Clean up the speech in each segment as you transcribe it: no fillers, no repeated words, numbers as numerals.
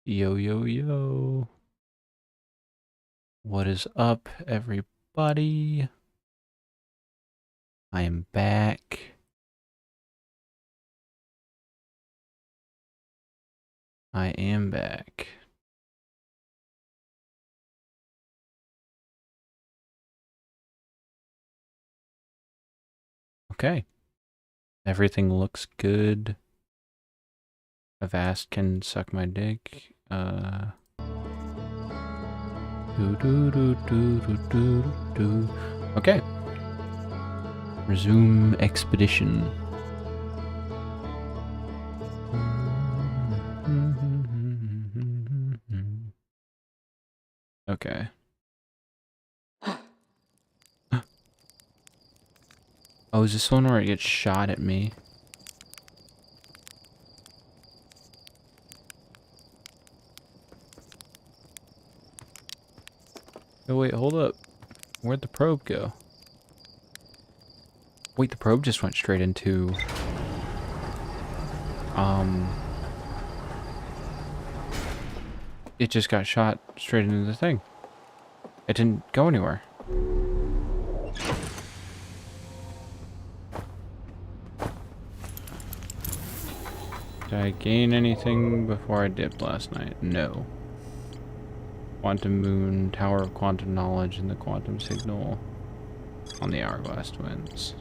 Yo, yo, yo. What is up, everybody? I am back. I am back. Okay. Everything looks good. Avast can suck my dick. Okay. Resume expedition. Okay. Oh, is this one where it gets shot at me? Oh, wait, hold up. Where'd the probe go? Wait, the probe just went straight into... It just got shot straight into the thing. It didn't go anywhere. Did I gain anything before I dipped last night? No. Quantum moon, tower of quantum knowledge, and the quantum signal on the hourglass twins.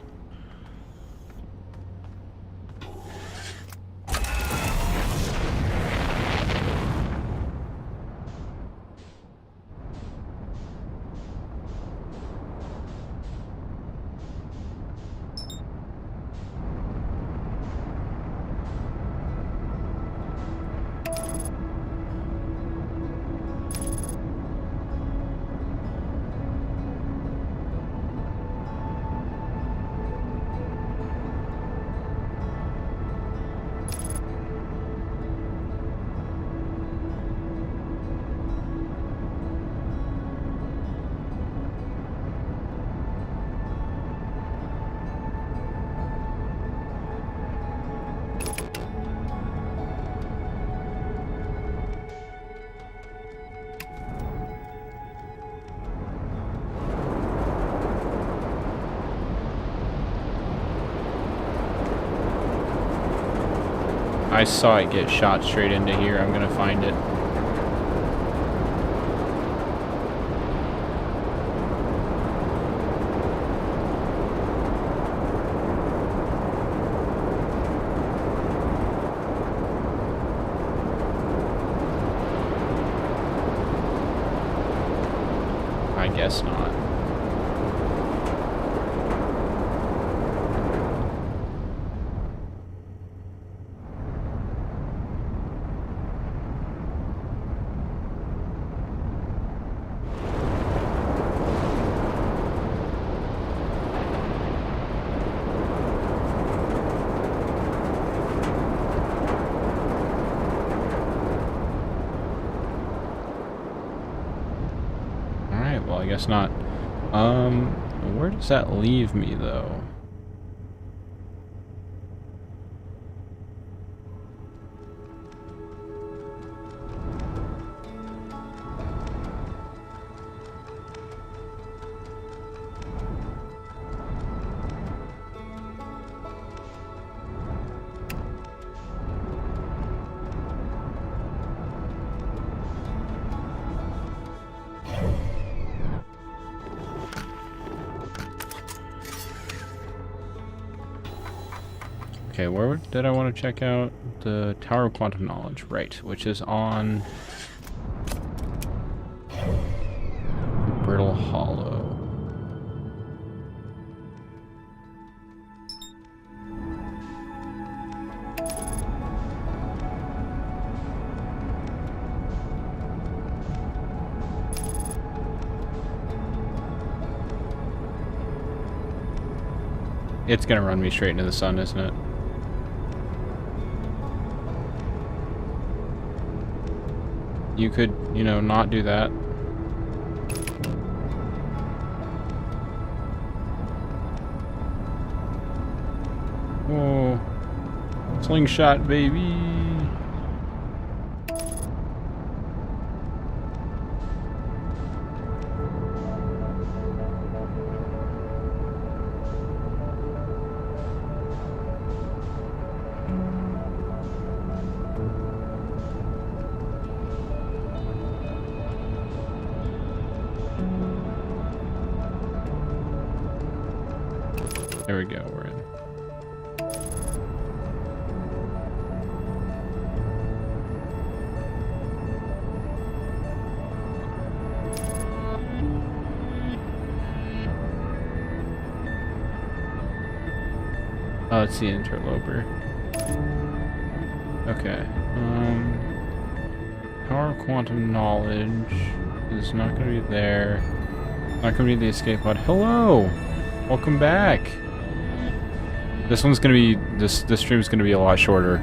I saw it get shot straight into here. I'm gonna find it. I guess not. Alright, well, I guess not. Where does that leave me, though? Okay, where did I want to check out? The Tower of Quantum Knowledge, right, which is on Brittle Hollow. It's gonna run me straight into the sun, isn't it? You could, you know, not do that. Oh, slingshot, baby. There we go, we're in. Oh, it's the interloper. Okay. Power of quantum knowledge is not going to be there. Not going to be the escape pod. Hello! Welcome back! This one's going to be... This stream's going to be a lot shorter.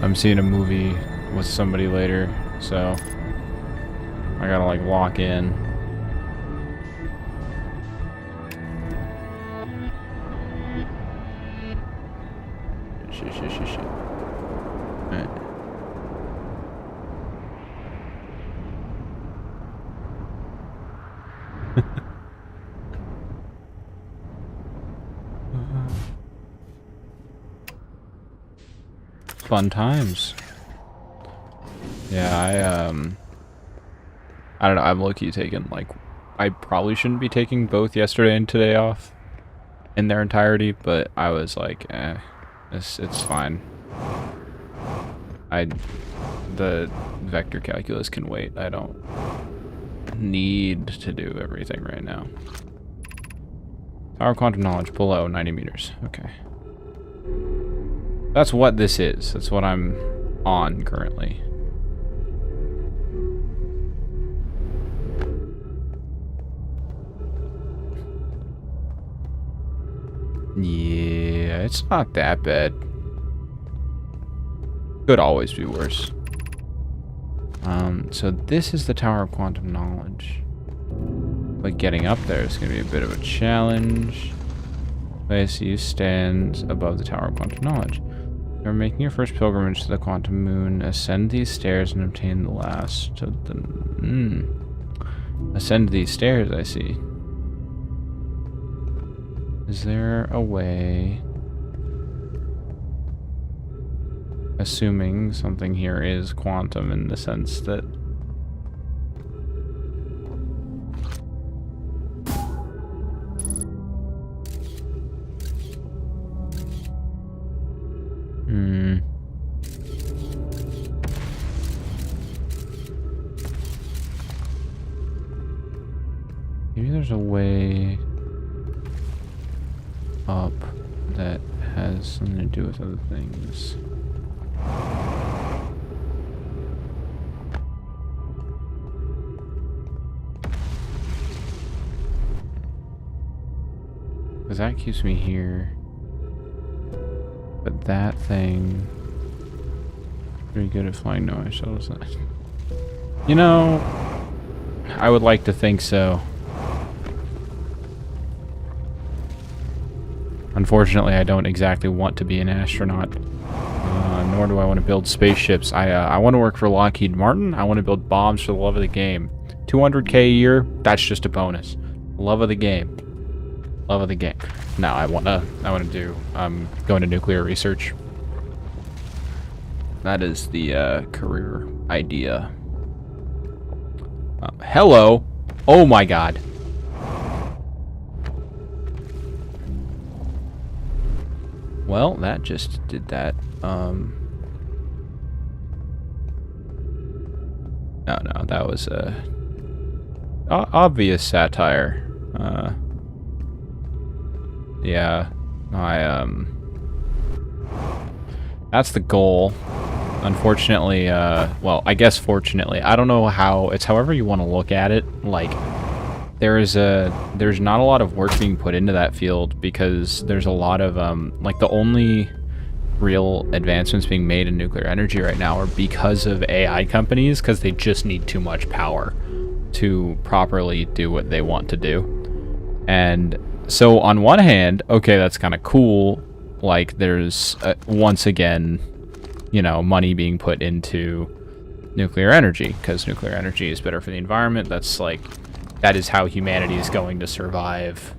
I'm seeing a movie with somebody later, so... I gotta, like, lock in. Shit. Alright. Fun times. Yeah, I don't know, I'm low-key taking, like, I probably shouldn't be taking both yesterday and today off in their entirety, but I was like, it's fine. The vector calculus can wait. I don't need to do everything right now. Tower of quantum knowledge below 90 meters. Okay. That's what this is. That's what I'm on currently. Yeah, it's not that bad. Could always be worse. So this is the Tower of Quantum Knowledge. But getting up there is going to be a bit of a challenge. Place you stands above the Tower of Quantum Knowledge. You're making your first pilgrimage to the Quantum Moon. Ascend these stairs and obtain the last of the... Ascend these stairs, I see. Is there a way... Assuming something here is quantum in the sense that... Maybe there's a way up that has something to do with other things. Because that keeps me here. But that thing... Pretty good at flying no shuttles. You know, I would like to think so. Unfortunately, I don't exactly want to be an astronaut. Nor do I want to build spaceships. I want to work for Lockheed Martin. I want to build bombs for the love of the game. $200K a year, that's just a bonus. Love of the game. Love of the game. No, I want to do, go into nuclear research. That is the, career idea. Hello! Oh my god. Well, that just did that. No, that was a obvious satire. Yeah, that's the goal. Unfortunately, well, I guess fortunately, I don't know how, it's however you want to look at it. Like, there's not a lot of work being put into that field because there's a lot of, like, the only real advancements being made in nuclear energy right now are because of AI companies, because they just need too much power to properly do what they want to do. And so on one hand, okay, that's kind of cool. Like, there's, once again, you know, money being put into nuclear energy, because nuclear energy is better for the environment. That's like, that is how humanity is going to survive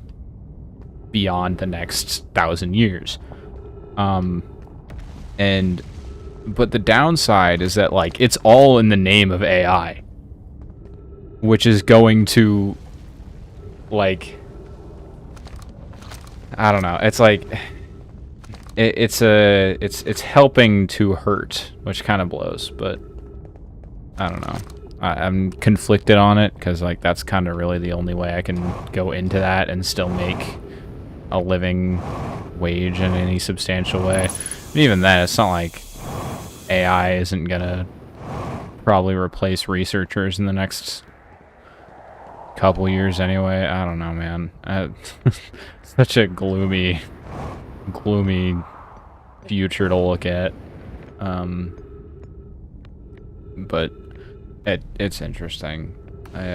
beyond the next 1,000 years. But the downside is that, like, it's all in the name of AI, which is going to, like, I don't know. It's like it's helping to hurt, which kind of blows, but I don't know. I'm conflicted on it because like that's kind of really the only way I can go into that and still make a living wage in any substantial way. And even then, it's not like AI isn't gonna probably replace researchers in the next couple years anyway. I don't know, man. Such a gloomy future to look at. But it's interesting. I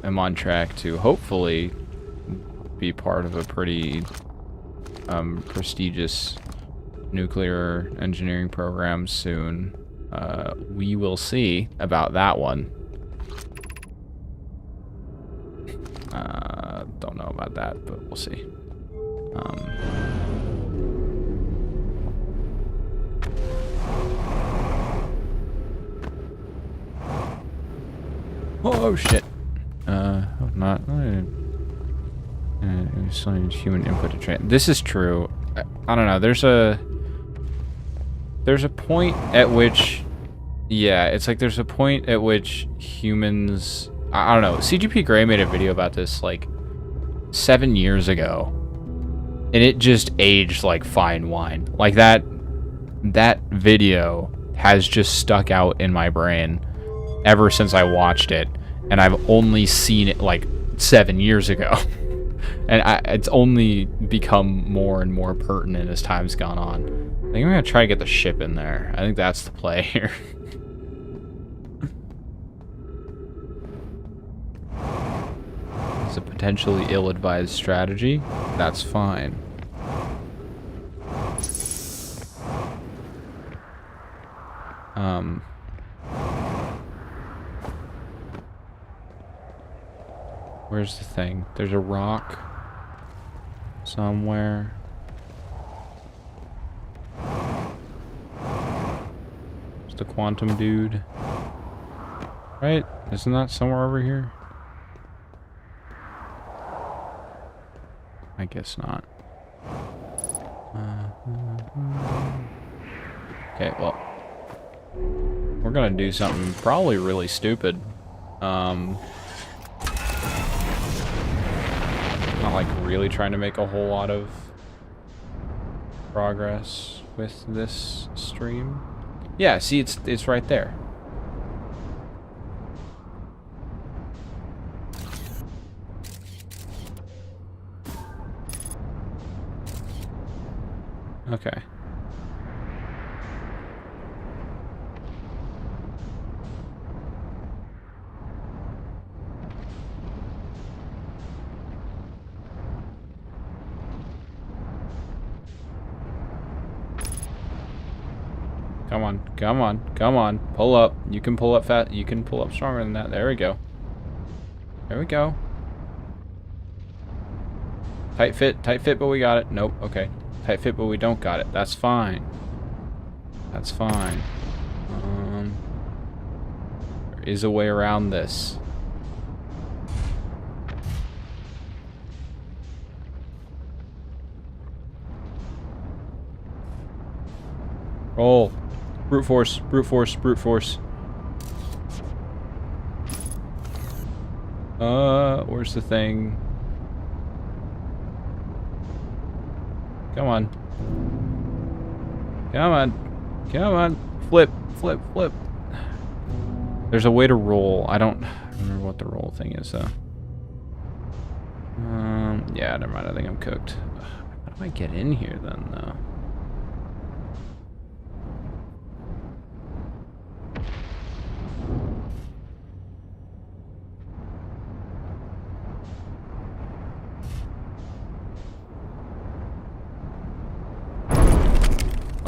am on track to hopefully be part of a pretty prestigious nuclear engineering program soon. We will see about that one. Don't know about that, but we'll see. Oh shit. Not. Still need human input to train. This is true. I don't know. There's a point at which, yeah, it's like there's a point at which humans. I don't know. CGP Grey made a video about this like 7 years ago, and it just aged like fine wine. Like that video has just stuck out in my brain ever since I watched it, and I've only seen it like 7 years ago. And it's only become more and more pertinent as time's gone on. I think I'm gonna try to get the ship in there. I think that's the play here. It's a potentially ill-advised strategy. That's fine. Where's the thing? There's a rock somewhere. It's the quantum dude. Right? Isn't that somewhere over here? I guess not. Okay, well. We're gonna do something probably really stupid. Not like really trying to make a whole lot of progress with this stream. Yeah, see, it's right there. Okay. Come on, come on, come on. Pull up. You can pull up fast. You can pull up stronger than that. There we go. There we go. Tight fit, but we got it. Nope, okay. Tight fit, but we don't got it. That's fine. That's fine. There is a way around this. Roll. Brute force, brute force, brute force. Where's the thing? Come on. Come on. Come on. Flip, flip, flip. There's a way to roll. I don't remember what the roll thing is, though. Yeah, never mind. I think I'm cooked. How do I get in here, then, though?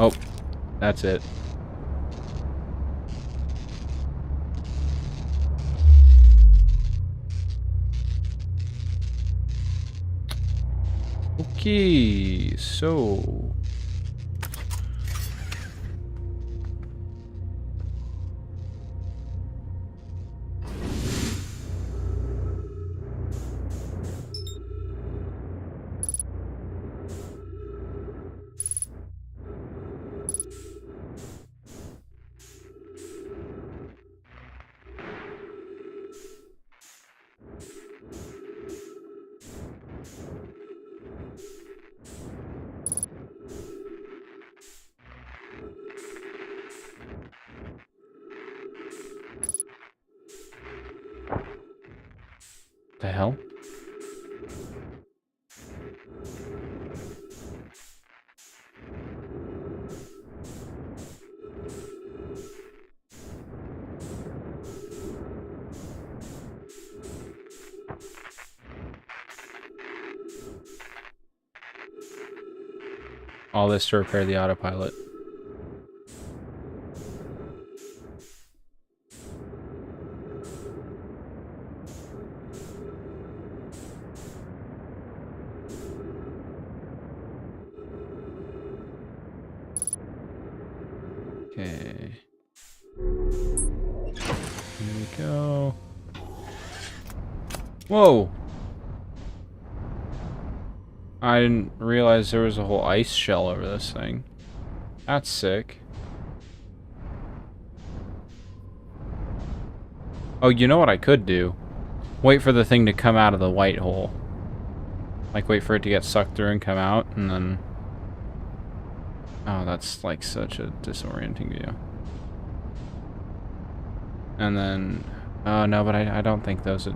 Oh, that's it. Okay, so... The hell? All this to repair the autopilot. Okay. Here we go. Whoa! I didn't realize there was a whole ice shell over this thing. That's sick. Oh, you know what I could do? Wait for the thing to come out of the white hole. Like, wait for it to get sucked through and come out, and then... Oh, that's, like, such a disorienting view. And then... Oh, no, but I don't think those would...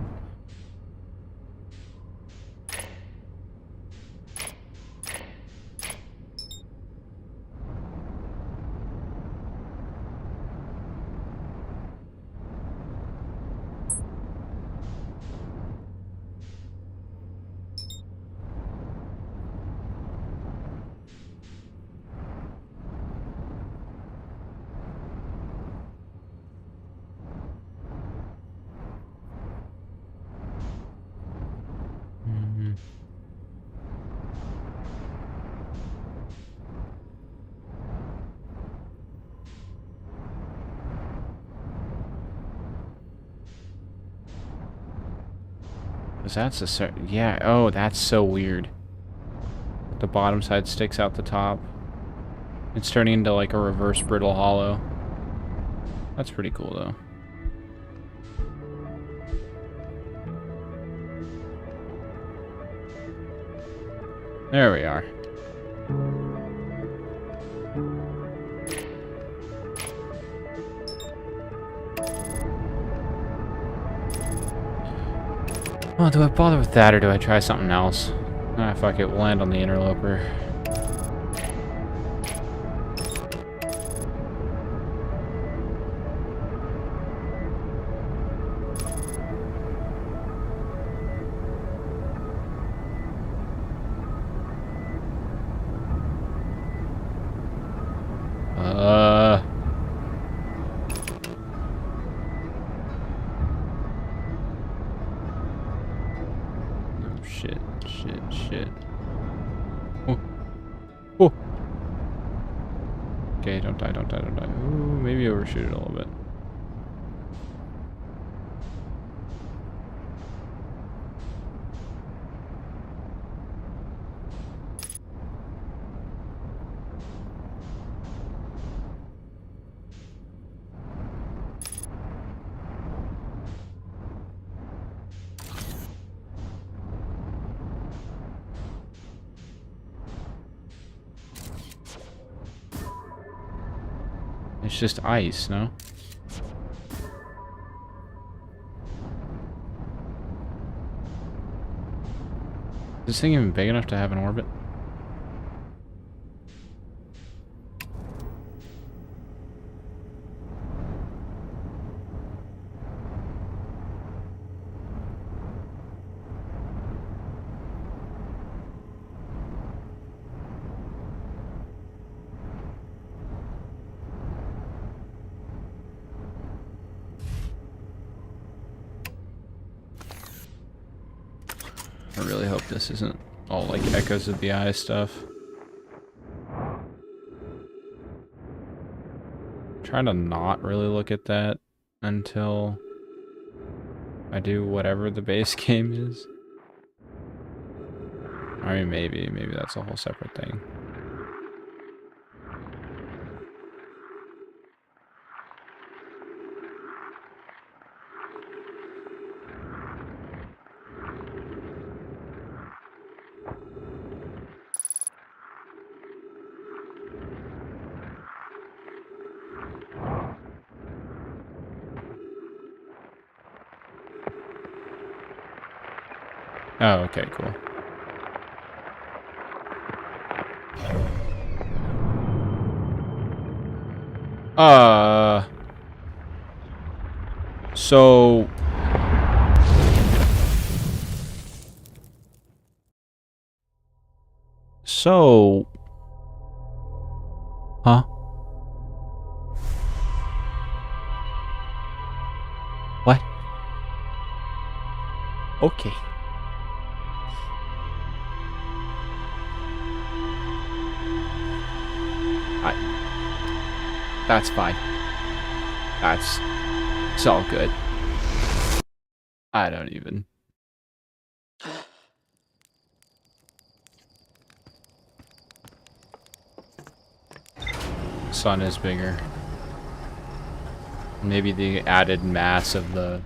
That's a certain... Yeah, oh, that's so weird. The bottom side sticks out the top. It's turning into like a reverse brittle hollow. That's pretty cool, though. There we are. Oh, do I bother with that or do I try something else? Ah, fuck it. We'll land on the interloper. Shit. Oh. Oh. Okay, don't die. Ooh, maybe overshoot it a little bit. It's just ice, no? Is this thing even big enough to have an orbit? I really hope this isn't all like echoes of the eye stuff. Trying to not really look at that until I do whatever the base game is. I mean, maybe that's a whole separate thing. Oh, okay, cool. So... So... Huh? What? Okay. That's fine. It's all good. I don't even. Sun is bigger. Maybe the added mass of the...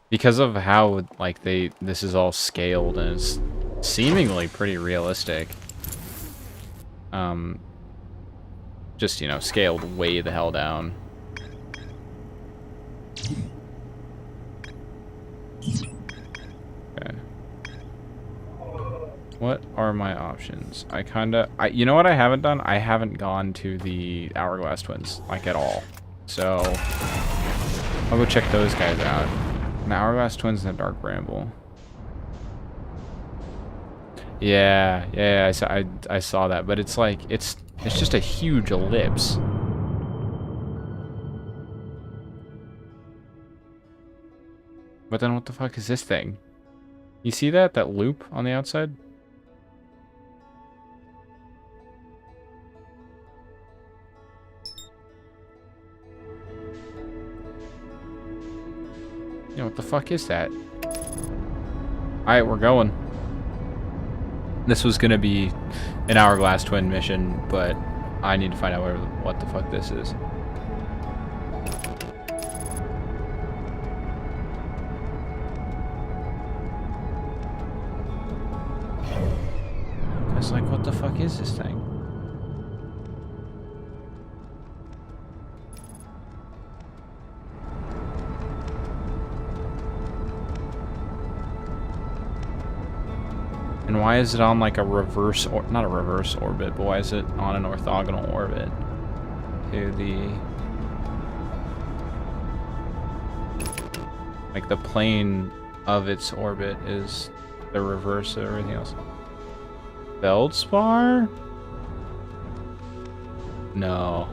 Because of how, like, this is all scaled and it's seemingly pretty realistic. Just, you know, scaled way the hell down. Okay. What are my options? You know what I haven't done? I haven't gone to the Hourglass Twins, like, at all. So, I'll go check those guys out. The Hourglass Twins and the Dark Bramble. Yeah, I saw that, but it's like, it's just a huge ellipse. But then what the fuck is this thing? You see that? That loop on the outside? You know, what the fuck is that? Alright, we're going. This was gonna be an Hourglass Twin mission, but I need to find out what the fuck this is. It's like, what the fuck is this thing? And why is it on like a reverse, or not a reverse orbit, but why is it on an orthogonal orbit to the, like the plane of its orbit is the reverse of everything else? Feldspar? No.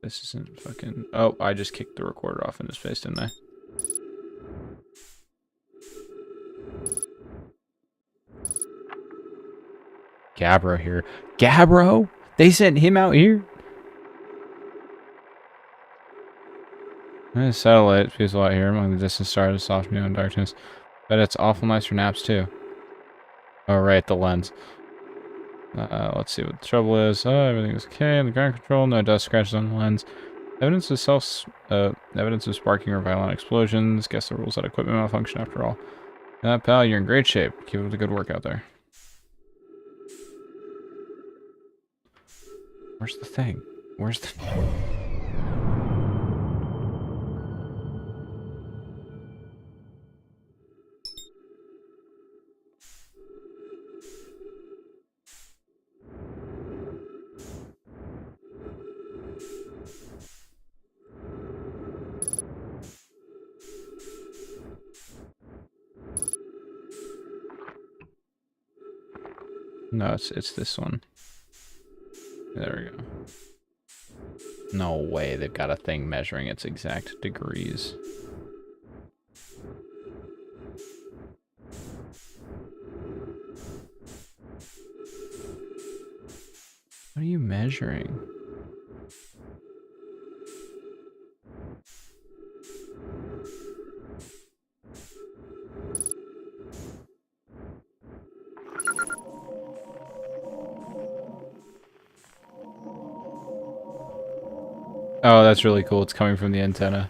This isn't fucking... Oh, I just kicked the recorder off in his face, didn't I? Gabbro here. Gabbro? They sent him out here? Satellite feels a lot here among the distant stars, soft neon darkness. But it's awful nice for naps, too. Oh, right, the lens. Let's see what the trouble is. Everything is okay. The ground control, no dust scratches on the lens. Evidence of sparking or violent explosions. Guess the rules that equipment malfunction after all. Pal, you're in great shape. Keep up the good work out there. Where's the thing? Where's the... No, it's this one. There we go. No way, they've got a thing measuring its exact degrees. What are you measuring? Oh, that's really cool. It's coming from the antenna.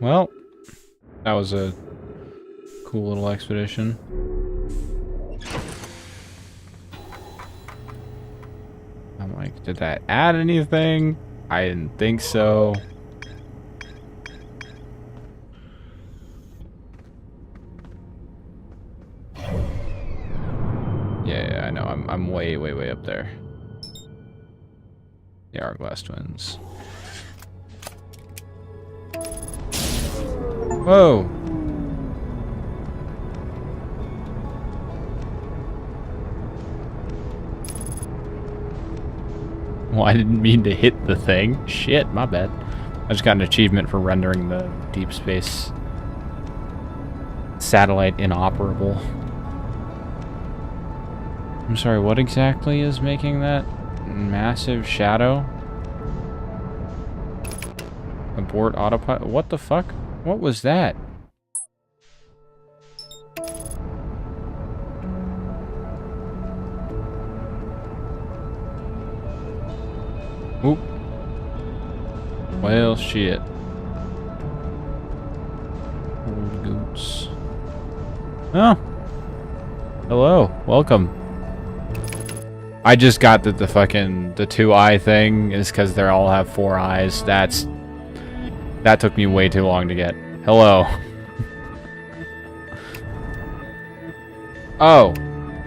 Well, that was a cool little expedition. I'm like, did that add anything? I didn't think so. Yeah, I know. I'm way, way, way up there. The Hourglass Twins. Whoa! Well, I didn't mean to hit the thing. Shit, my bad. I just got an achievement for rendering the deep space satellite inoperable. I'm sorry, what exactly is making that massive shadow? Abort autopilot? What the fuck? What was that? Oop. Well, shit. Old goats. Oh. Hello. Welcome. I just got that the fucking, the 2-eye thing is because they all have 4 eyes. That took me way too long to get. Hello. Oh.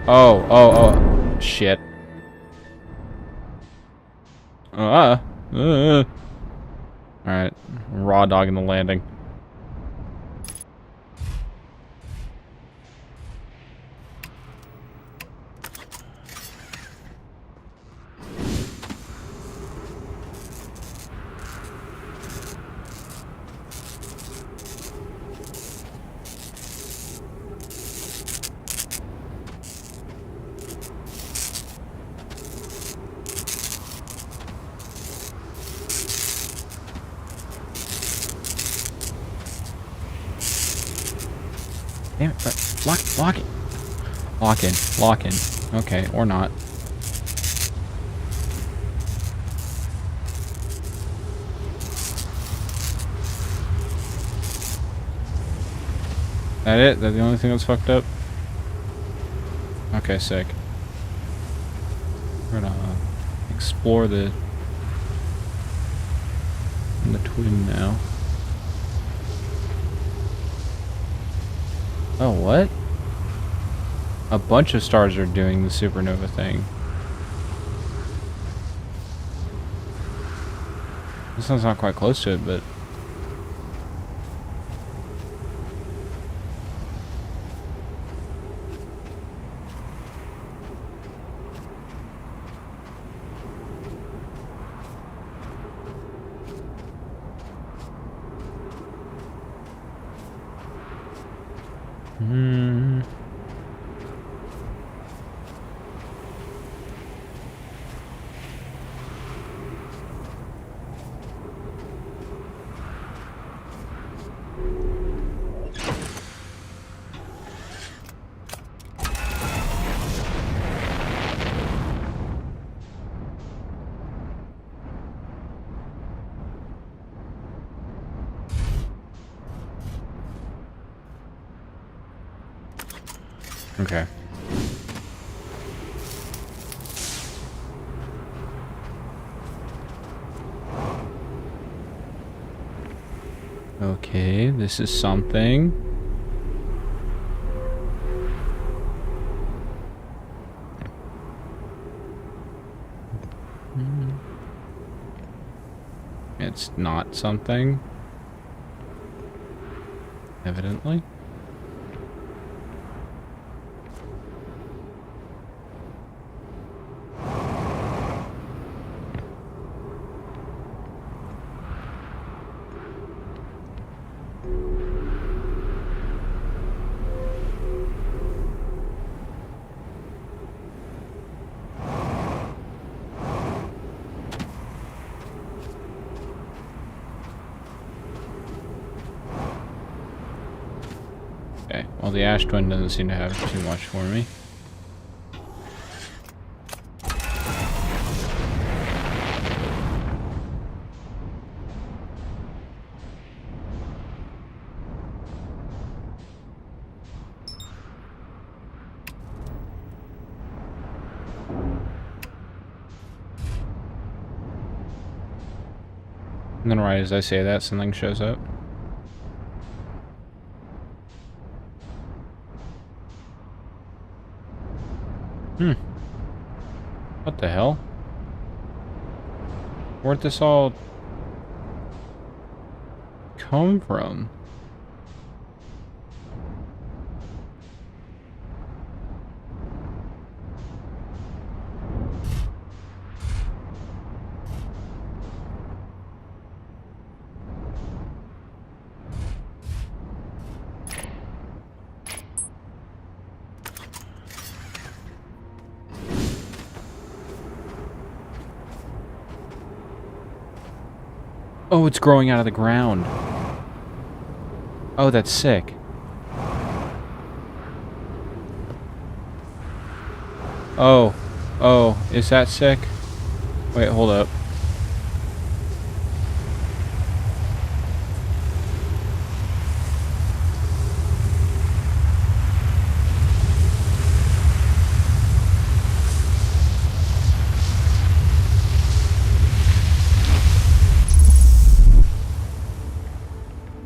Oh. Shit. Alright. Raw dogging the landing. Damn it, lock it. Lock in. Okay, or not. That it? That the only thing that's fucked up? Okay, sick. We're gonna explore the twin now. Oh, what? A bunch of stars are doing the supernova thing. This one's not quite close to it, but... Okay. Okay, this is something. It's not something. Evidently. Okay, well the Ash Twin doesn't seem to have too much for me. And then right as I say that, something shows up. What the hell? Where'd this all come from? Oh, it's growing out of the ground. Oh, that's sick. Oh. Oh, is that sick? Wait, hold up.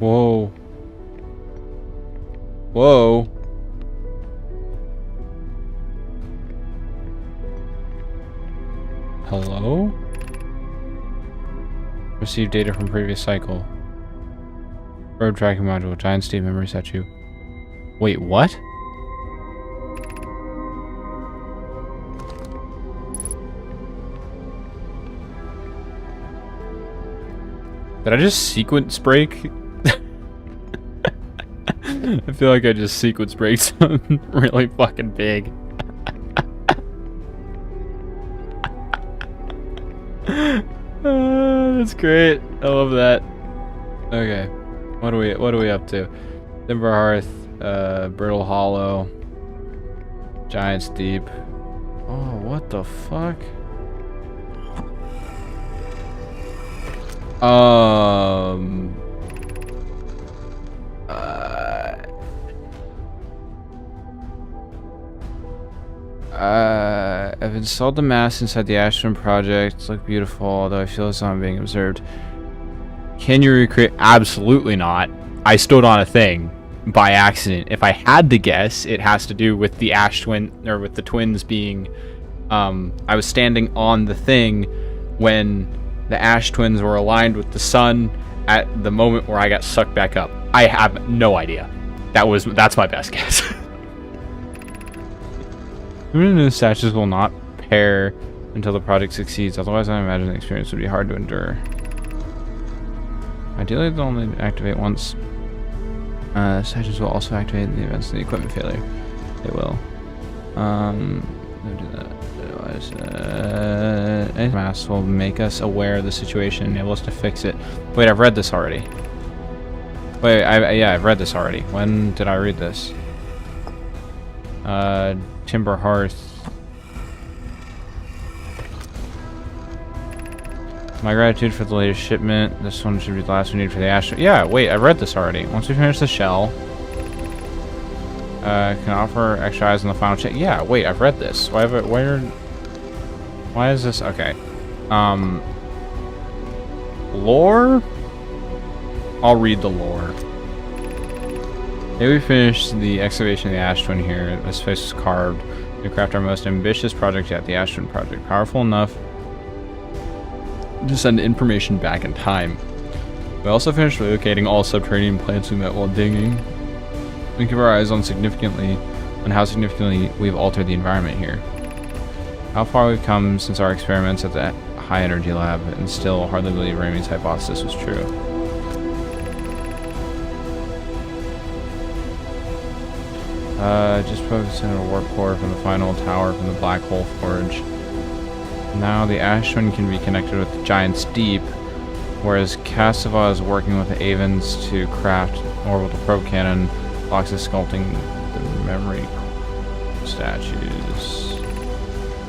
Whoa. Whoa. Hello? Received data from previous cycle. Road tracking module. Giant state memory statue. Wait, what? Did I just sequence break? I feel like I just sequence break something really fucking big. That's great. I love that. Okay, what are we up to? Timber Hearth, Brittle Hollow, Giant's Deep. Oh, what the fuck? I've installed the mask inside the Ash Twin project. Look beautiful, although I feel as though I'm being observed. Can you recreate? Absolutely not. I stood on a thing by accident. If I had to guess, it has to do with the Ash Twin, or with the twins being, I was standing on the thing when the Ash Twins were aligned with the sun at the moment where I got sucked back up. I have no idea. That's my best guess. New statues will not pair until the project succeeds. Otherwise, I imagine the experience would be hard to endure. Ideally, they'll only activate once. Statues will also activate in the events of the equipment failure. They will. They'll do that. Otherwise, mass will make us aware of the situation and enable us to fix it. Wait, I've read this already. Wait, yeah, I've read this already. When did I read this? Timber Hearth. My gratitude for the latest shipment. This one should be the last we need for the Ash. Yeah, wait, I read this already. Once we finish the shell, can offer extra eyes on the final check. Yeah, wait, I've read this. Why is this? Okay. Lore? I'll read the lore. Maybe we finished the excavation of the Ash Twin here. This face was carved to craft our most ambitious project yet, the Ash Twin project. Powerful enough to send information back in time. We also finished relocating all subterranean plants we met while digging. We keep our eyes on how significantly we've altered the environment here. How far we've come since our experiments at the high energy lab, and still hardly believe Ramey's hypothesis was true. Just focus on a warp core from the final tower from the Black Hole Forge. Now the Ash Twin can be connected with the Giant's Deep, whereas Cassava is working with the Avens to craft orbital probe cannon. Fox is sculpting the memory statues.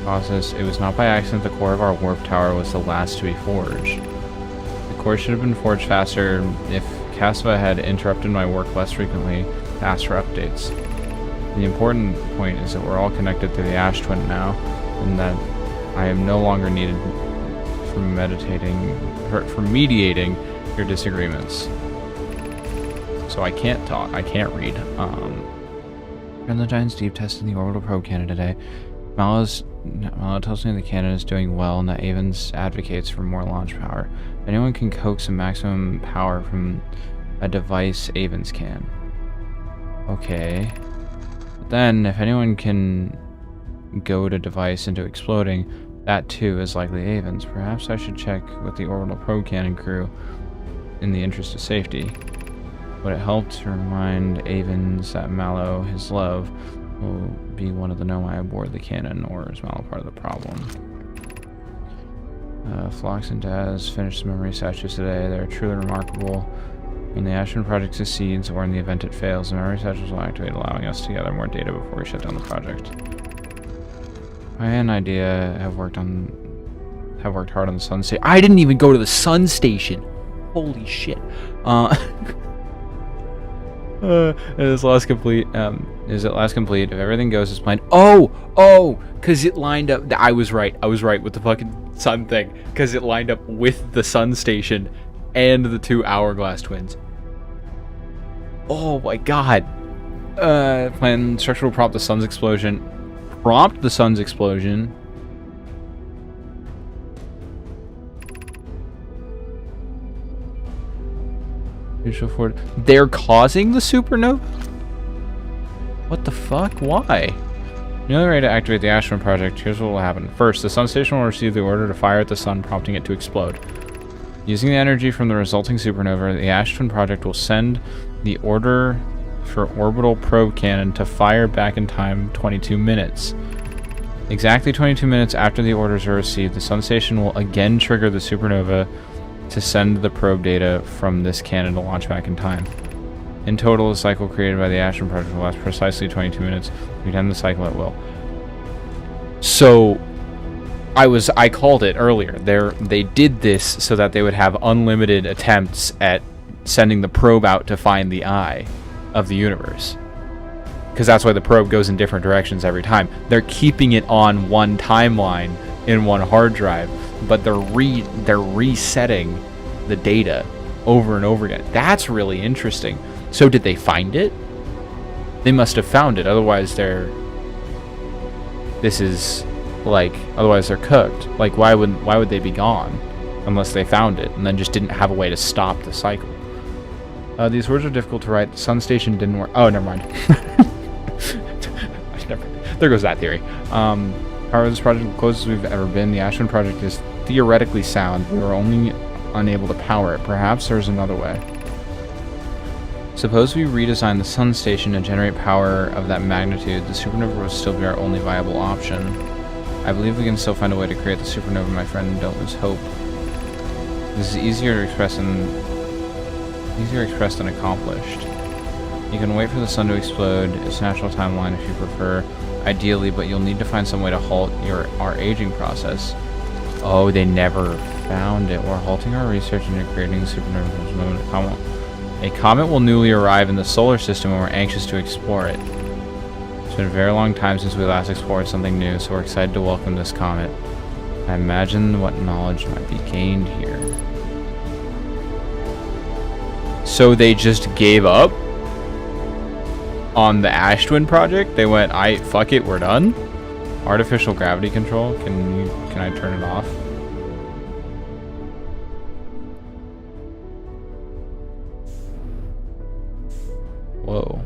Process. It was not by accident the core of our warp tower was the last to be forged. The core should have been forged faster if Cassava had interrupted my work less frequently to ask for updates. The important point is that we're all connected through the Ash Twin now, and that I am no longer needed for mediating your disagreements. So I can't talk. I can't read. Friend the Giants deep tested the orbital probe cannon today. Mallow tells me the cannon is doing well and that Avens advocates for more launch power. If anyone can coax a maximum power from a device, Avens can. Okay. But then, if anyone can goad a device into exploding, that too is likely Avens. Perhaps I should check with the orbital probe cannon crew in the interest of safety. Would it help to remind Avens that Mallow, his love, will be one of the Nomai aboard the cannon, or is Mallow part of the problem? Phlox and Daz finished the memory statues today. They're truly remarkable. When the Ash Twin project succeeds, or in the event it fails, the memory statues will activate, allowing us to gather more data before we shut down the project. I had an idea. Have worked hard on the Sun Station. I didn't even go to the Sun Station. Holy shit. Is last complete? Is it last complete? If everything goes as planned. Oh, because it lined up. I was right with the fucking sun thing. Because it lined up with the Sun Station and the 2 Hourglass Twins. Oh my god. Plan structure will prompt the sun's explosion. Prompt the sun's explosion. They're causing the supernova? What the fuck? Why? Another way to activate the Ash Twin project, here's what will happen. First, the Sun Station will receive the order to fire at the sun, prompting it to explode. Using the energy from the resulting supernova, the Ash Twin project will send the order for orbital probe cannon to fire back in time 22 minutes. Exactly 22 minutes after the orders are received, the Sun Station will again trigger the supernova to send the probe data from this cannon to launch back in time. In total, the cycle created by the Ash Twin project will last precisely 22 minutes. We can end the cycle at will. So, I called it earlier. They did this so that they would have unlimited attempts at sending the probe out to find the eye of the universe. Because that's why the probe goes in different directions every time. They're keeping it on one timeline in one hard drive, but they're resetting the data over and over again. That's really interesting. So did they find it? They must have found it. Otherwise they're cooked. Like why would they be gone unless they found it and then just didn't have a way to stop the cycle? These words are difficult to write. The Sun Station didn't work. Oh, never mind. There goes that theory. However, this project is the closest we've ever been. The Ash Twin project is theoretically sound. We were only unable to power it. Perhaps there's another way. Suppose we redesign the Sun Station to generate power of that magnitude. The supernova will still be our only viable option. I believe we can still find a way to create the supernova, my friend. Don't lose hope. This is easier expressed than accomplished. You can wait for the sun to explode. It's a natural timeline if you prefer. Ideally, but you'll need to find some way to halt our aging process. Oh, they never found it. We're halting our research into creating supernovas moment. A comet will newly arrive in the solar system and we're anxious to explore it. It's been a very long time since we last explored something new, so we're excited to welcome this comet. I imagine what knowledge might be gained here. So they just gave up on the Ash Twin project? They went, fuck it, we're done? Artificial gravity control, can I turn it off? Whoa.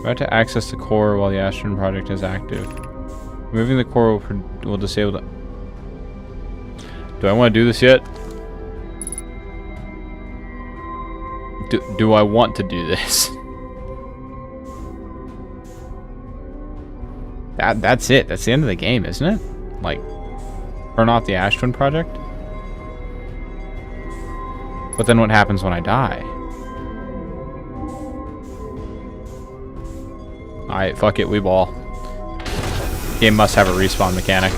About to access the core while the Ash Twin project is active. Removing the core will disable the... Do I want to do this yet? Do I want to do this? that's it. That's the end of the game, isn't it? Like, turn off the Ash Twin project. But then what happens when I die? Alright, fuck it, we ball. Game must have a respawn mechanic.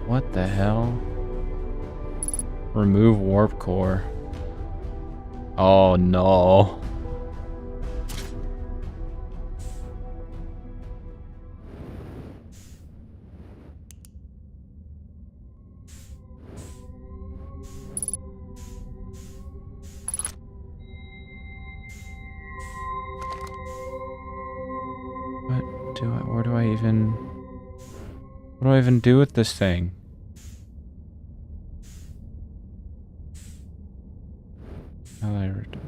What the hell? Remove warp core. Oh no. What do I even do with this thing?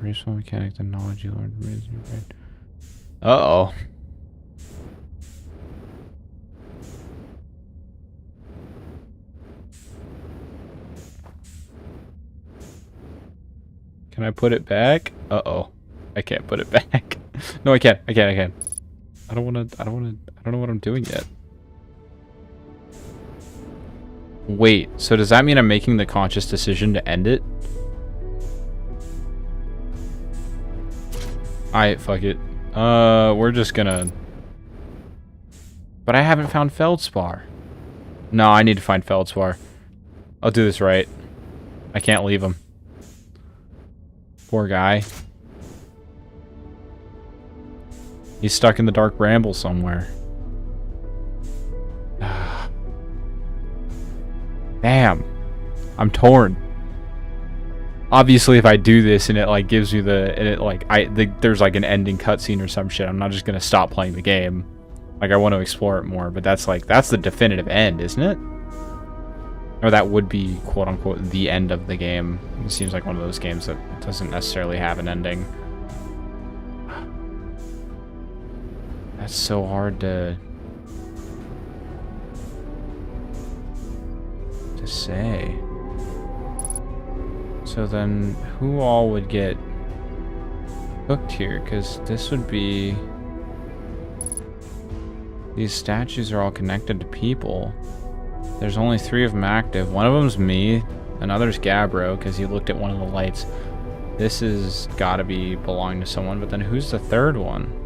Respawn mechanic, the knowledge you learned from your brain. Uh-oh. Can I put it back? Uh-oh. I can't put it back. No, I can't. I can't. I don't know what I'm doing yet. Wait, so does that mean I'm making the conscious decision to end it? Alright, fuck it. We're just gonna... But I haven't found Feldspar. No, I need to find Feldspar. I'll do this right. I can't leave him. Poor guy. He's stuck in the dark bramble somewhere. Damn. I'm torn. Obviously, if I do this and it like gives you there's like an ending cutscene or some shit, I'm not just gonna stop playing the game. Like, I want to explore it more, but that's the definitive end, isn't it? Or that would be, quote unquote, the end of the game. It seems like one of those games that doesn't necessarily have an ending. That's so hard to say. So then, who all would get hooked here? Because this would be... These statues are all connected to people. There's only 3 of them active. One of them's me. Another's Gabbro, because he looked at one of the lights. This has got to be belonging to someone. But then who's the 3rd one?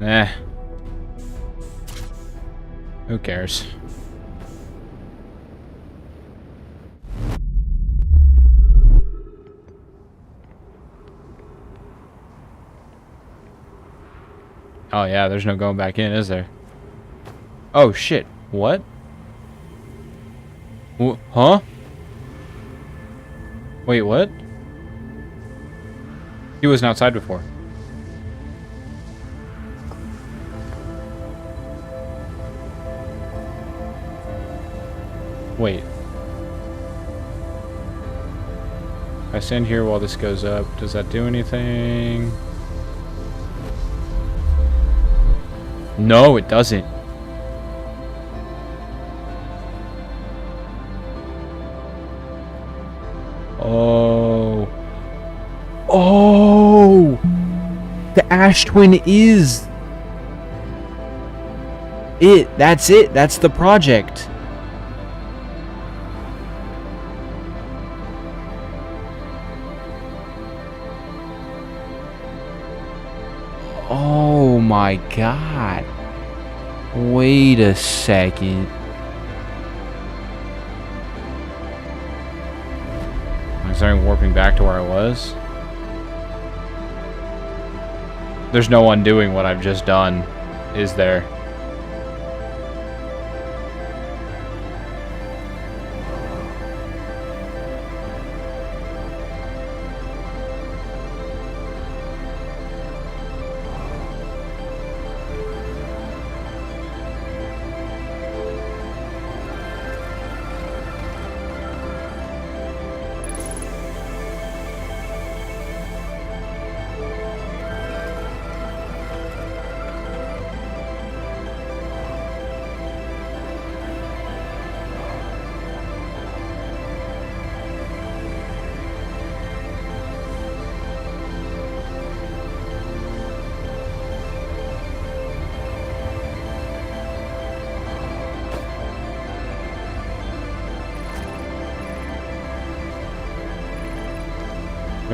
Eh. Who cares? Oh yeah, there's no going back in, is there? Oh shit, what? Huh? Wait, what? He wasn't outside before. Wait. If I stand here while this goes up, does that do anything? No, it doesn't. Oh. Oh! The Ash Twin is... it. That's it. That's the project. Oh my god. Wait a second. I'm starting warping back to where I was. There's no undoing what I've just done, is there?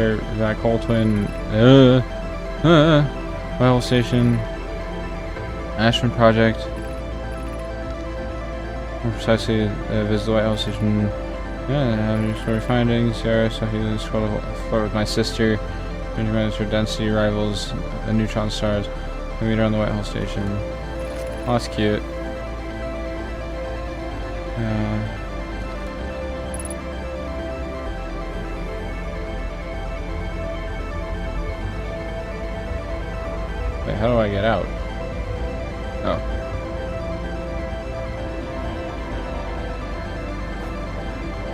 Clear Vac Hole Twin. White Hole Station. Ashman Project. More precisely, visit the White Hole Station. Yeah, have new story findings. Sarah, so he was flirt with my sister. Change manager density rivals neutron stars. We meet her on the White Hole Station. Oh, that's cute. Wait, how do I get out? Oh.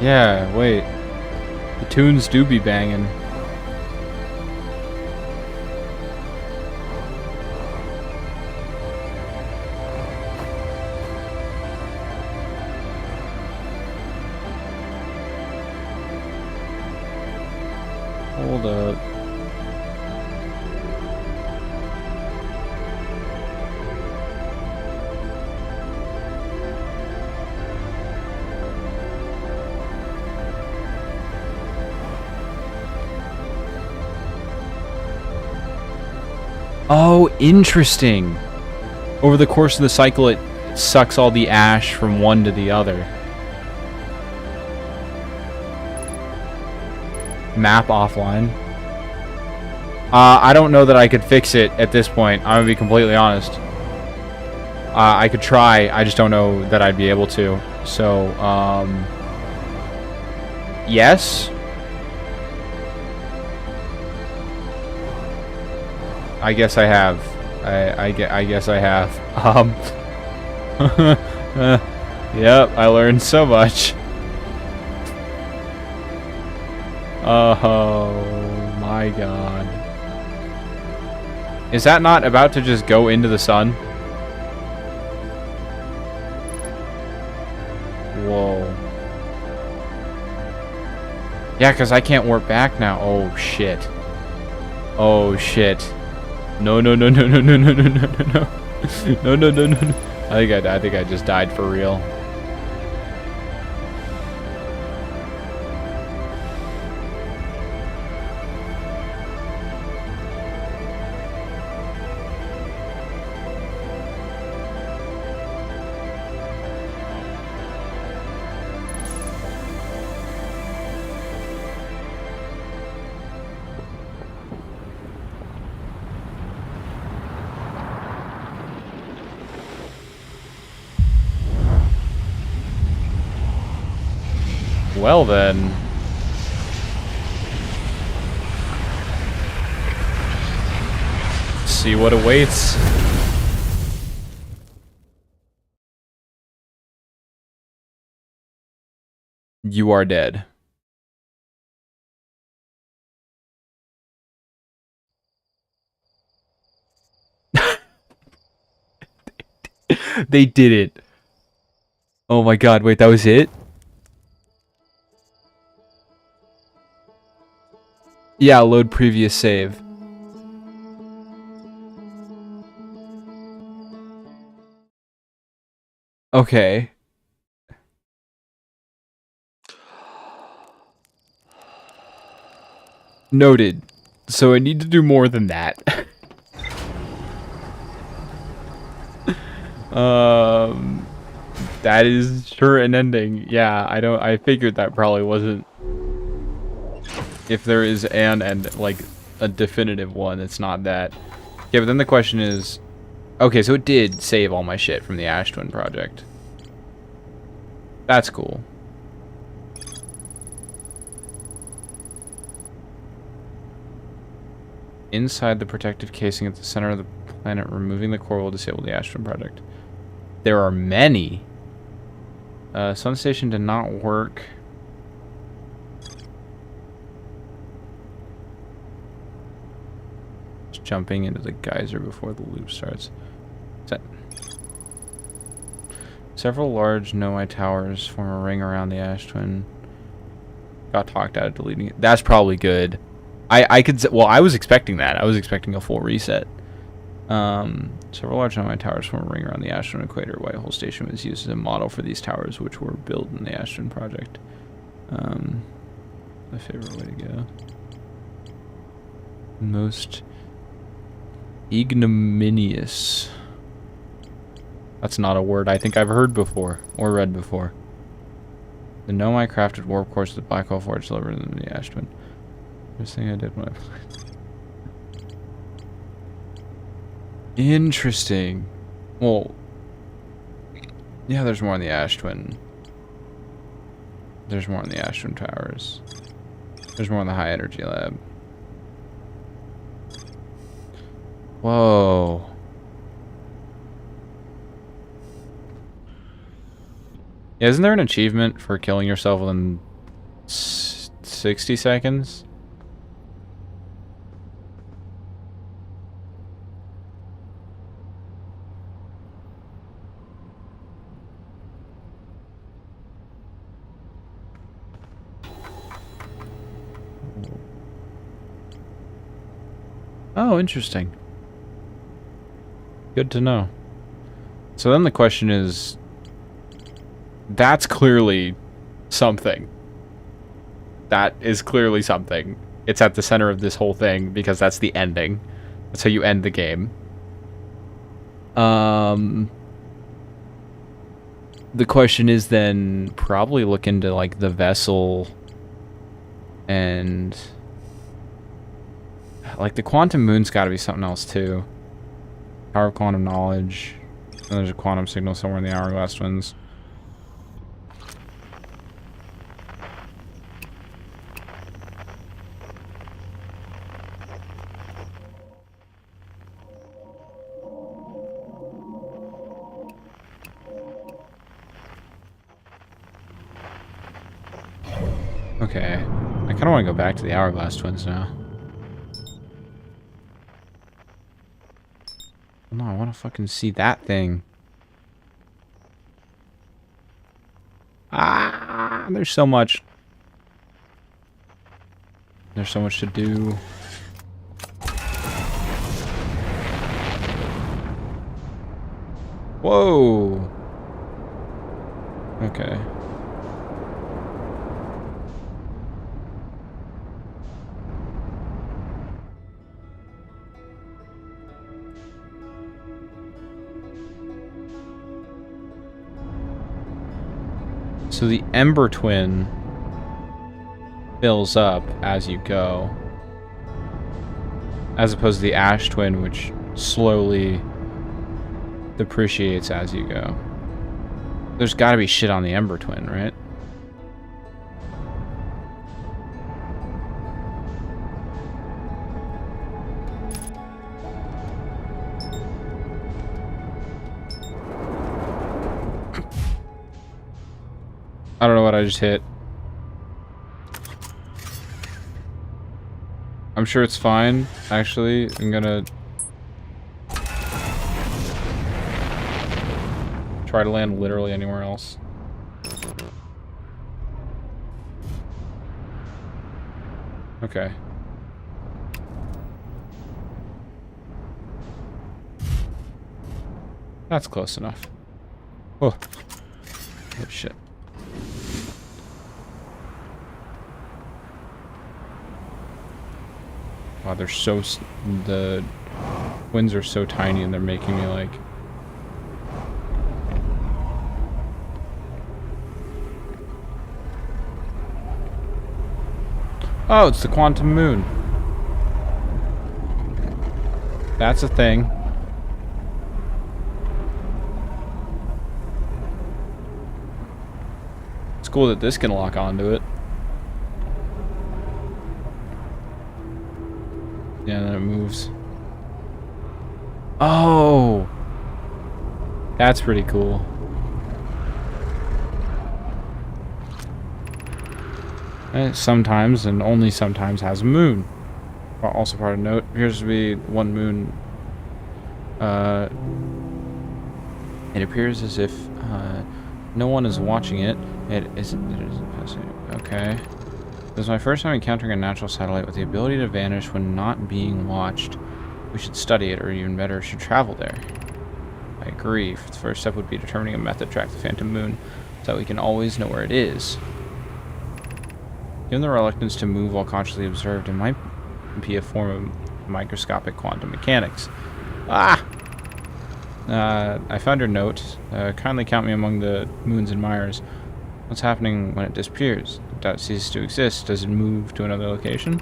Yeah, wait. The tunes do be banging. Hold up. Oh, interesting. Over the course of the cycle, it sucks all the ash from one to the other. Map offline. I don't know that I could fix it at this point. I'm gonna be completely honest. I could try. I just don't know that I'd be able to. So, yes. I guess I have. I guess I have. Yep, I learned so much. Oh my god. Is that not about to just go into the sun? Whoa. Yeah, because I can't warp back now. Oh shit. Oh shit. No, no, no, no, no, no, no, no, no, no, no. No, no, no, no, no. I think I just died for real. Well then. See what awaits. You are dead. They did it. Oh my god, wait, that was it? Yeah, load previous save. Okay. Noted. So I need to do more than that. That is sure an ending. Yeah, I figured that probably wasn't. If there is an end, like a definitive one, it's not that. Yeah, but then the question is, okay, so it did save all my shit from the Ash Twin project. That's cool. Inside the protective casing at the center of the planet, removing the core will disable the Ash Twin project. There are many. Sun Station did not work. Just jumping into the geyser before the loop starts. Several large Nomai towers form a ring around the Ash Twin. Got talked out of deleting it. That's probably good. I could, well, I was expecting that. I was expecting a full reset. Several large Nomai towers form a ring around the Ash Twin equator. White Hole Station was used as a model for these towers, which were built in the Ash Twin project. My favorite way to go. Most ignominious. That's not a word I think I've heard before or read before. The gnome I crafted warp core to the Black Hole Forge delivered them to the Ash Twin. First thing I did when I played. Interesting. Well, yeah, there's more in the Ash Twin. There's more in the Ash Twin Towers. There's more in the High Energy Lab. Whoa. Yeah, isn't there an achievement for killing yourself within 60 seconds? Oh, interesting. Good to know. So then the question is, that's clearly something. That is clearly something. It's at the center of this whole thing because that's the ending. That's how you end the game. The question is then probably look into like the vessel and like the quantum moon's got to be something else too. Power of quantum knowledge. And there's a quantum signal somewhere in the Hourglass Twins. Okay, I kind of want to go back to the Hourglass Twins now. No, I want to fucking see that thing. Ah, there's so much. There's so much to do. Whoa. Okay. So the Ember Twin fills up as you go, as opposed to the Ash Twin, which slowly depreciates as you go. There's got to be shit on the Ember Twin, right? I don't know what I just hit. I'm sure it's fine, actually. I'm gonna try to land literally anywhere else. Okay. That's close enough. Oh. Oh shit. Wow, they're so... the winds are so tiny and they're making me like... Oh, it's the quantum moon. That's a thing. It's cool that this can lock onto it. Yeah, then it moves. Oh! That's pretty cool. And sometimes, and only sometimes, has a moon. Also part of note, appears to be one moon. It appears as if no one is watching it. It isn't fascinating. Okay. This is my first time encountering a natural satellite with the ability to vanish when not being watched. We should study it, or even better, should travel there. I agree. The first step would be determining a method to track the phantom moon, so that we can always know where it is. Given the reluctance to move while consciously observed, it might be a form of microscopic quantum mechanics. Ah! I found your note. Kindly count me among the moons and Myers. What's happening when it disappears? The dot ceases to exist. Does it move to another location?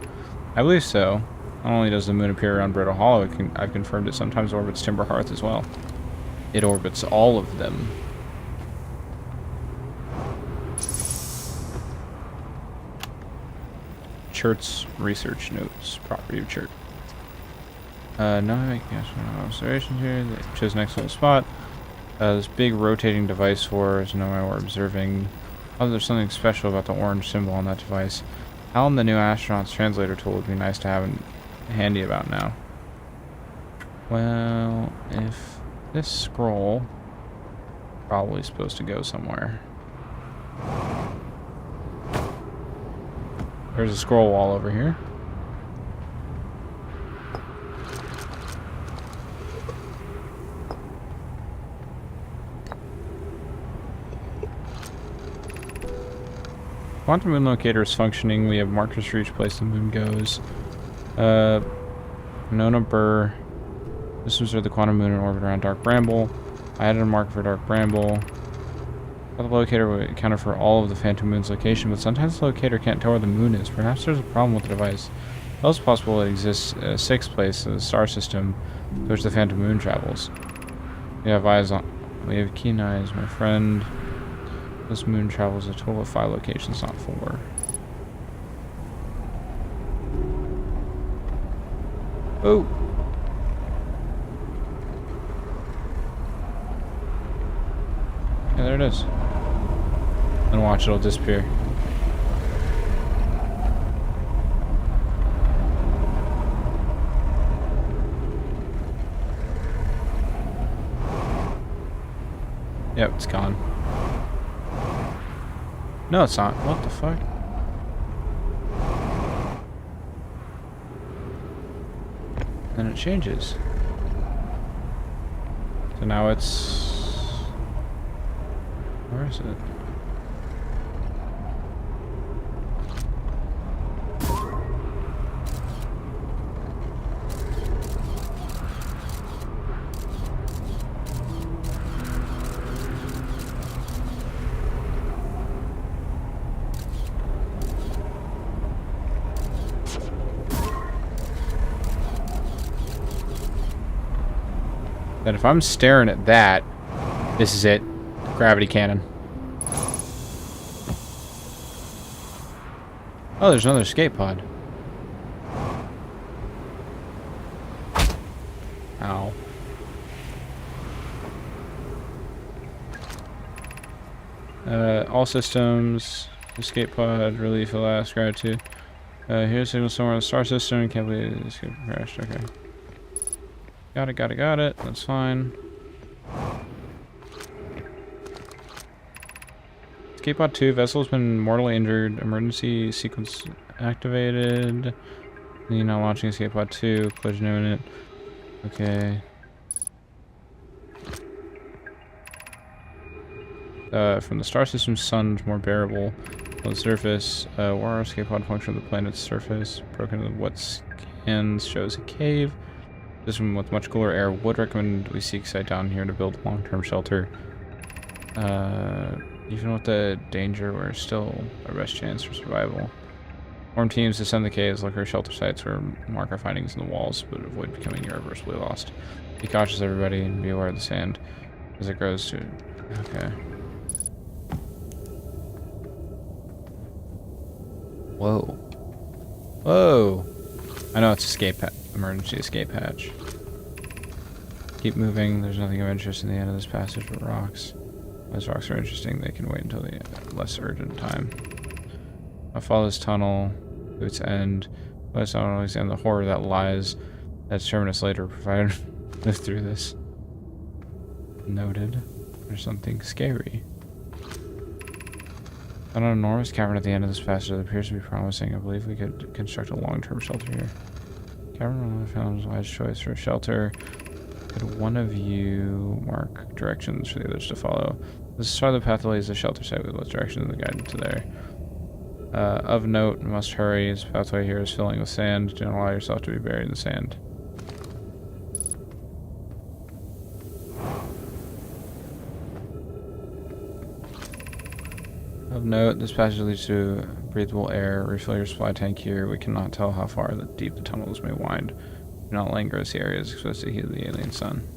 I believe so. Not only does the moon appear around Brittle Hollow, I've confirmed it sometimes orbits Timber Hearth as well. It orbits all of them. Chert's research notes. Property of Chert. Now I make observations here. They chose an excellent spot. This big rotating device for us. Know we're observing. Oh, there's something special about the orange symbol on that device. Alan, the new astronaut's translator tool, would be nice to have handy about now. Well, if this scroll probably supposed to go somewhere. There's a scroll wall over here. Quantum moon locator is functioning. We have markers for each place the moon goes. Nona Burr. Systems are the quantum moon in orbit around Dark Bramble. I added a marker for Dark Bramble. The locator would account for all of the Phantom Moon's location, but sometimes the locator can't tell where the moon is. Perhaps there's a problem with the device. It's also possible it exists at a sixth place in the star system to which the Phantom Moon travels. We have eyes on. We have keen eyes, my friend. This moon travels a total of 5 locations, not 4. Oh! Yeah, there it is. And watch, it'll disappear. Yep, it's gone. No, it's not. What the fuck? Then it changes. So now it's... Where is it? That if I'm staring at that, this is it. Gravity cannon. Oh, there's another escape pod. Ow. All systems. Escape pod. Relief. Last. Gratitude. Here's a signal somewhere in the star system. Can't believe it escape crashed. Okay. Got it. That's fine. Escape pod 2. Vessel's been mortally injured. Emergency sequence activated. Now launching escape pod 2. Collision imminent. Okay. From the star system's sun, more bearable on the surface. War escape pod function of the planet's surface. Broken into what scans shows a cave. System with much cooler air. Would recommend we seek site down here to build long-term shelter. Even with the danger, we're still our best chance for survival. Form teams descend the caves, look for shelter sites, or mark our findings in the walls, but avoid becoming irreversibly lost. Be cautious, everybody, and be aware of the sand as it grows to... Okay. Whoa. Whoa! I know it's emergency escape hatch. Keep moving. There's nothing of interest in the end of this passage but rocks. Those rocks are interesting. They can wait until the less urgent time. I'll follow this tunnel to its end. Let's not understand the horror that lies at terminus later, provided live through this. Noted. There's something scary. Found an enormous cavern at the end of this passage that appears to be promising. I believe we could construct a long-term shelter here. Cavern found a wise choice for a shelter. Could one of you mark directions for the others to follow? This is part of the path that leads to the shelter site with what direction the guide to there. Of note, must hurry. This pathway here is filling with sand. Do not allow yourself to be buried in the sand. Of note, this passage leads to breathable air. Refill your supply tank here. We cannot tell how far deep the tunnels may wind. Do not linger as the area is exposed to the heat of the alien sun.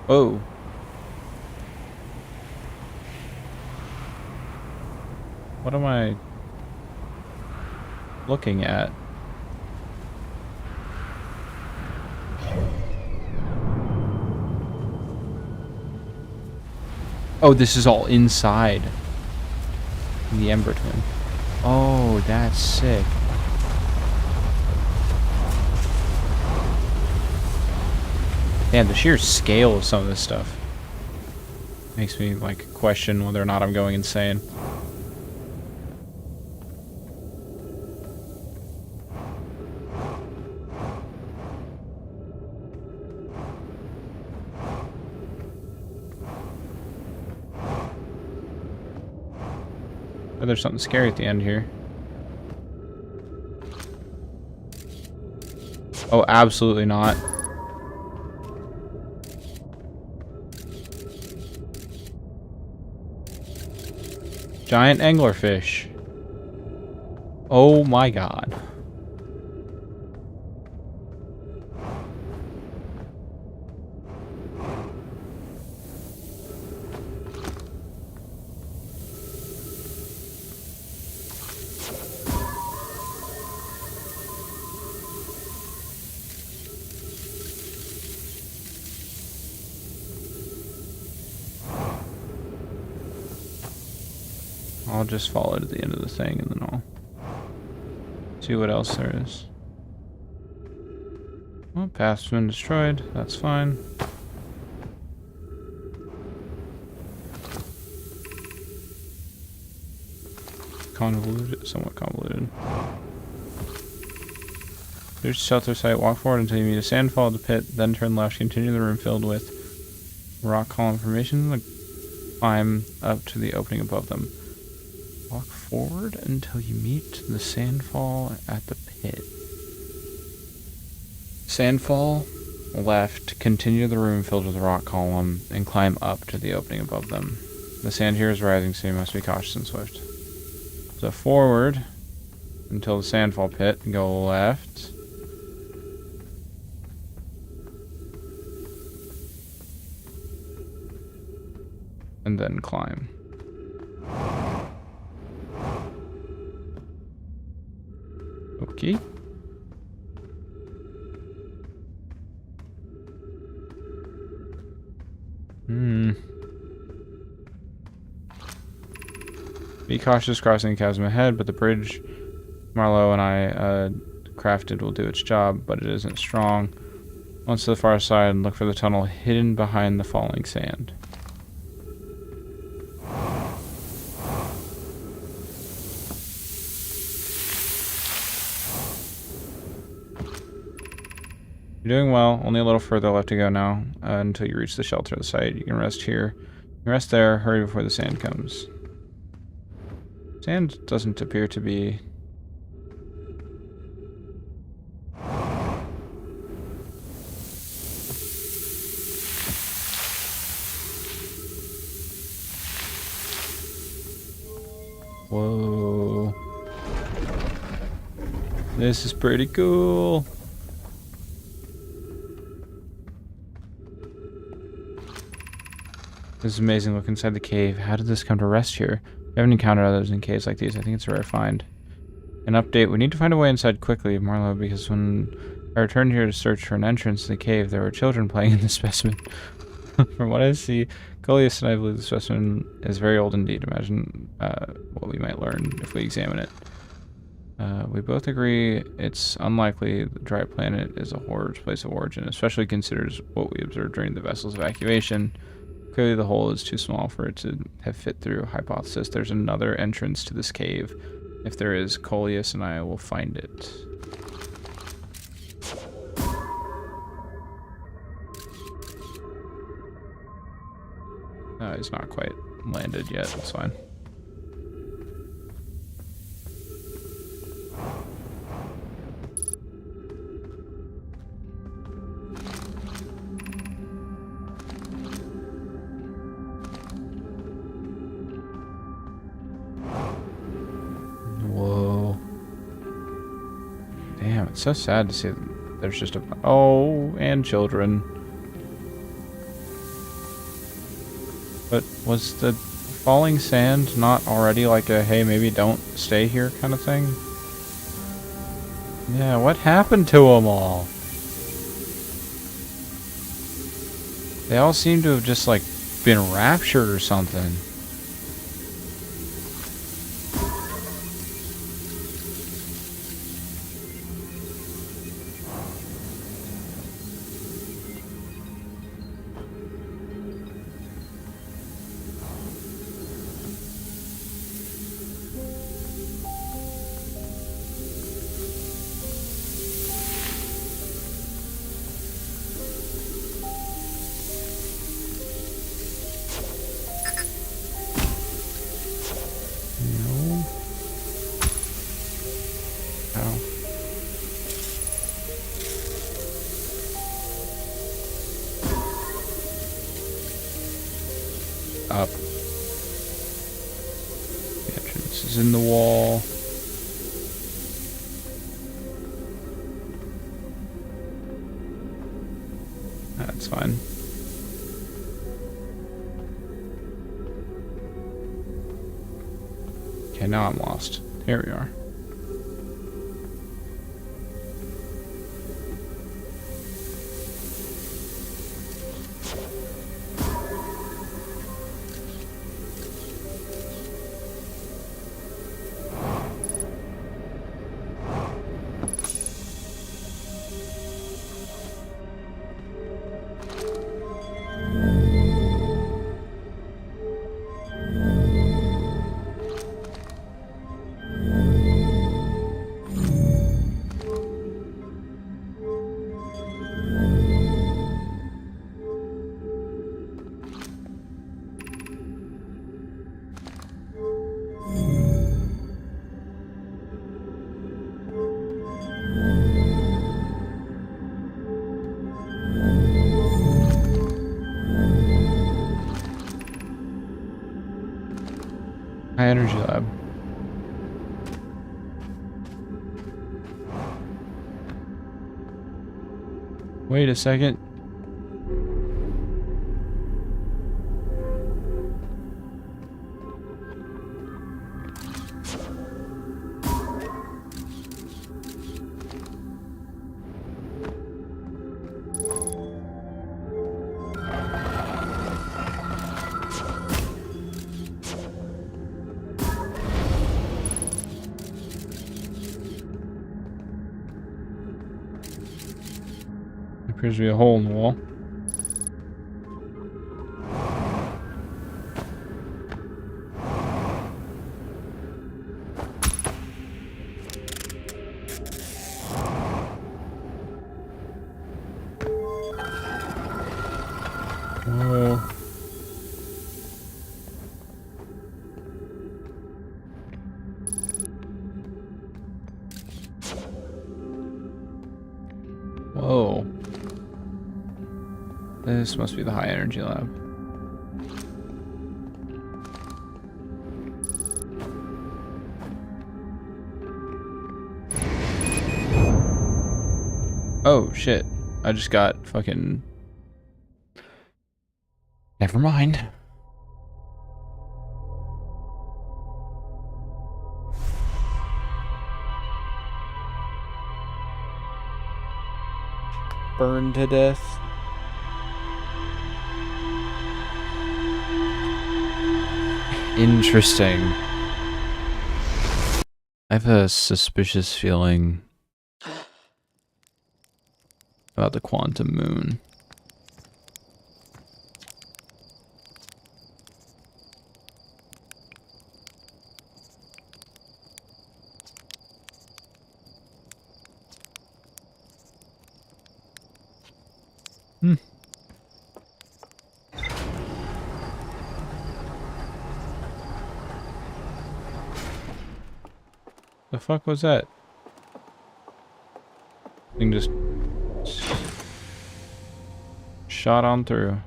Whoa. What am I looking at? Oh, this is all inside the Ember Twin. Oh, that's sick. Damn, the sheer scale of some of this stuff makes me, like, question whether or not I'm going insane. Oh, there's something scary at the end here. Oh, absolutely not. Giant anglerfish. Oh my god. I'll just follow to the end of the thing and then I'll see what else there is. Well, path's been destroyed. That's fine. Convoluted, somewhat convoluted. There's a shelter site. Walk forward until you meet a sandfall of the pit, then turn left. Continue the room filled with rock column formation and climb up to the opening above them. Walk forward until you meet the sandfall at the pit. Sandfall, left, continue the room filled with rock column, and climb up to the opening above them. The sand here is rising, so you must be cautious and swift. So forward until the sandfall pit, go left. And then climb. Okay. Be cautious crossing the chasm ahead, but the bridge Marlowe and I crafted will do its job, but it isn't strong. Once to the far side, look for the tunnel hidden behind the falling sand. You're doing well. Only a little further left to go now until you reach the shelter of the site. You can rest here. You can rest there. Hurry before the sand comes. Sand doesn't appear to be... Whoa. This is pretty cool. This is amazing. Look inside the cave. How did this come to rest here? We haven't encountered others in caves like these. I think it's a rare find. An update. We need to find a way inside quickly, Marlowe, because when I returned here to search for an entrance to the cave, there were children playing in the specimen. From what I see, Coleus and I believe the specimen is very old indeed. Imagine what we might learn if we examine it. We both agree it's unlikely the dry planet is a horror's place of origin, especially considers what we observed during the vessel's evacuation. Clearly the hole is too small for it to have fit through. Hypothesis: there's another entrance to this cave. If there is Coleus, and I will find it. He's not quite landed yet, that's fine. Whoa. Damn, it's so sad to see that there's just a... Oh, and children. But was the falling sand not already like a, hey, maybe don't stay here kind of thing? Yeah, what happened to them all? They all seem to have just, like, been raptured or something. No. Oh. Up. The entrance is in the wall. That's fine. Okay, now I'm lost. Here we are. High energy lab. Wait a second. Appears to be a hole in the wall. Whoa. Whoa. This must be the high energy lab. Oh shit. I just got fucking... Never mind. Burned to death. Interesting. I have a suspicious feeling about the quantum moon. The fuck was that? Thing just shot on through.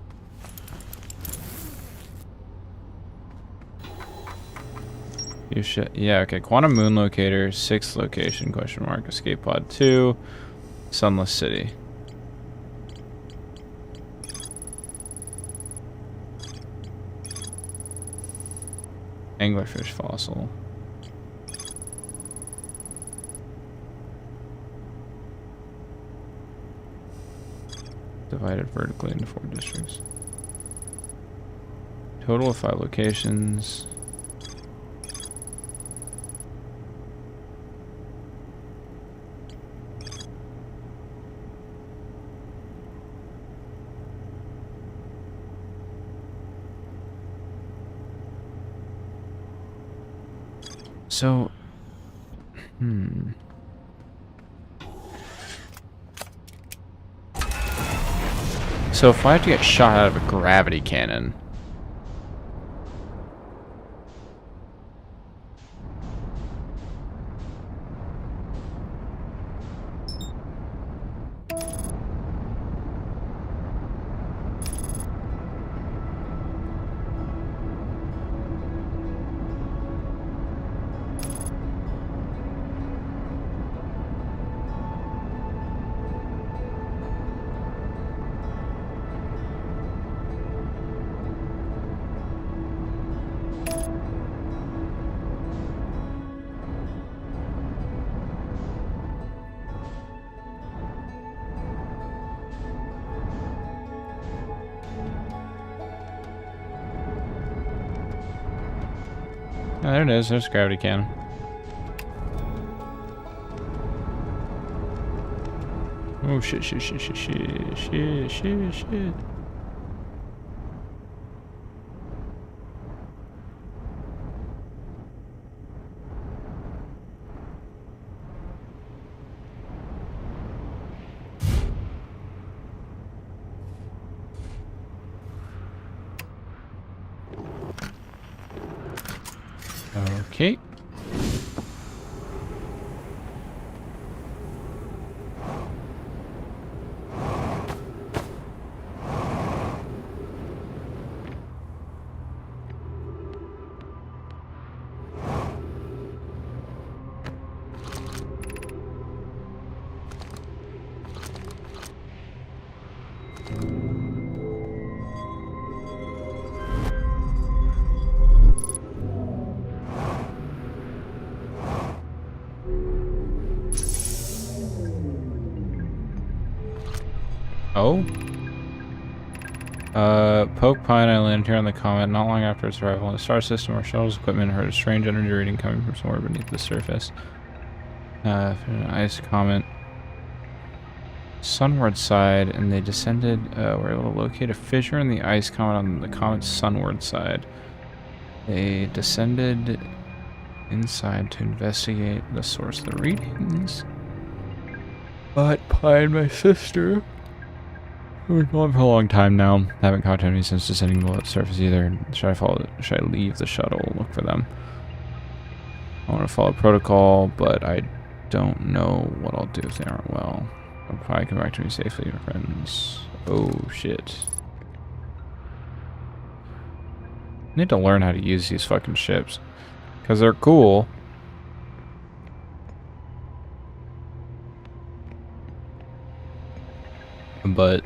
You should, yeah, okay. Quantum Moon Locator, 6th location, question mark. Escape Pod 2, Sunless City. Anglerfish fossil. Divided vertically into 4 districts. Total of 5 locations. So, So if I have to get shot out of a gravity cannon. Oh, there it is. There's gravity cannon. Oh shit, shit, shit, shit, shit, shit, shit, shit. Okay. Oh? Poke Pine, I landed here on the comet not long after its arrival in the star system. Our shuttle's equipment heard a strange energy reading coming from somewhere beneath the surface. An ice comet. Sunward side, and they descended, were able to locate a fissure in the ice comet on the comet's sunward side. They descended inside to investigate the source of the readings. But Pine, my sister, we've been gone for a long time now. Haven't contacted me since descending below the surface either. Should I leave the shuttle and look for them? I want to follow protocol, but I don't know what I'll do if they aren't well. I'll probably come back to me safely, my friends. Oh shit. I need to learn how to use these fucking ships. Because they're cool. But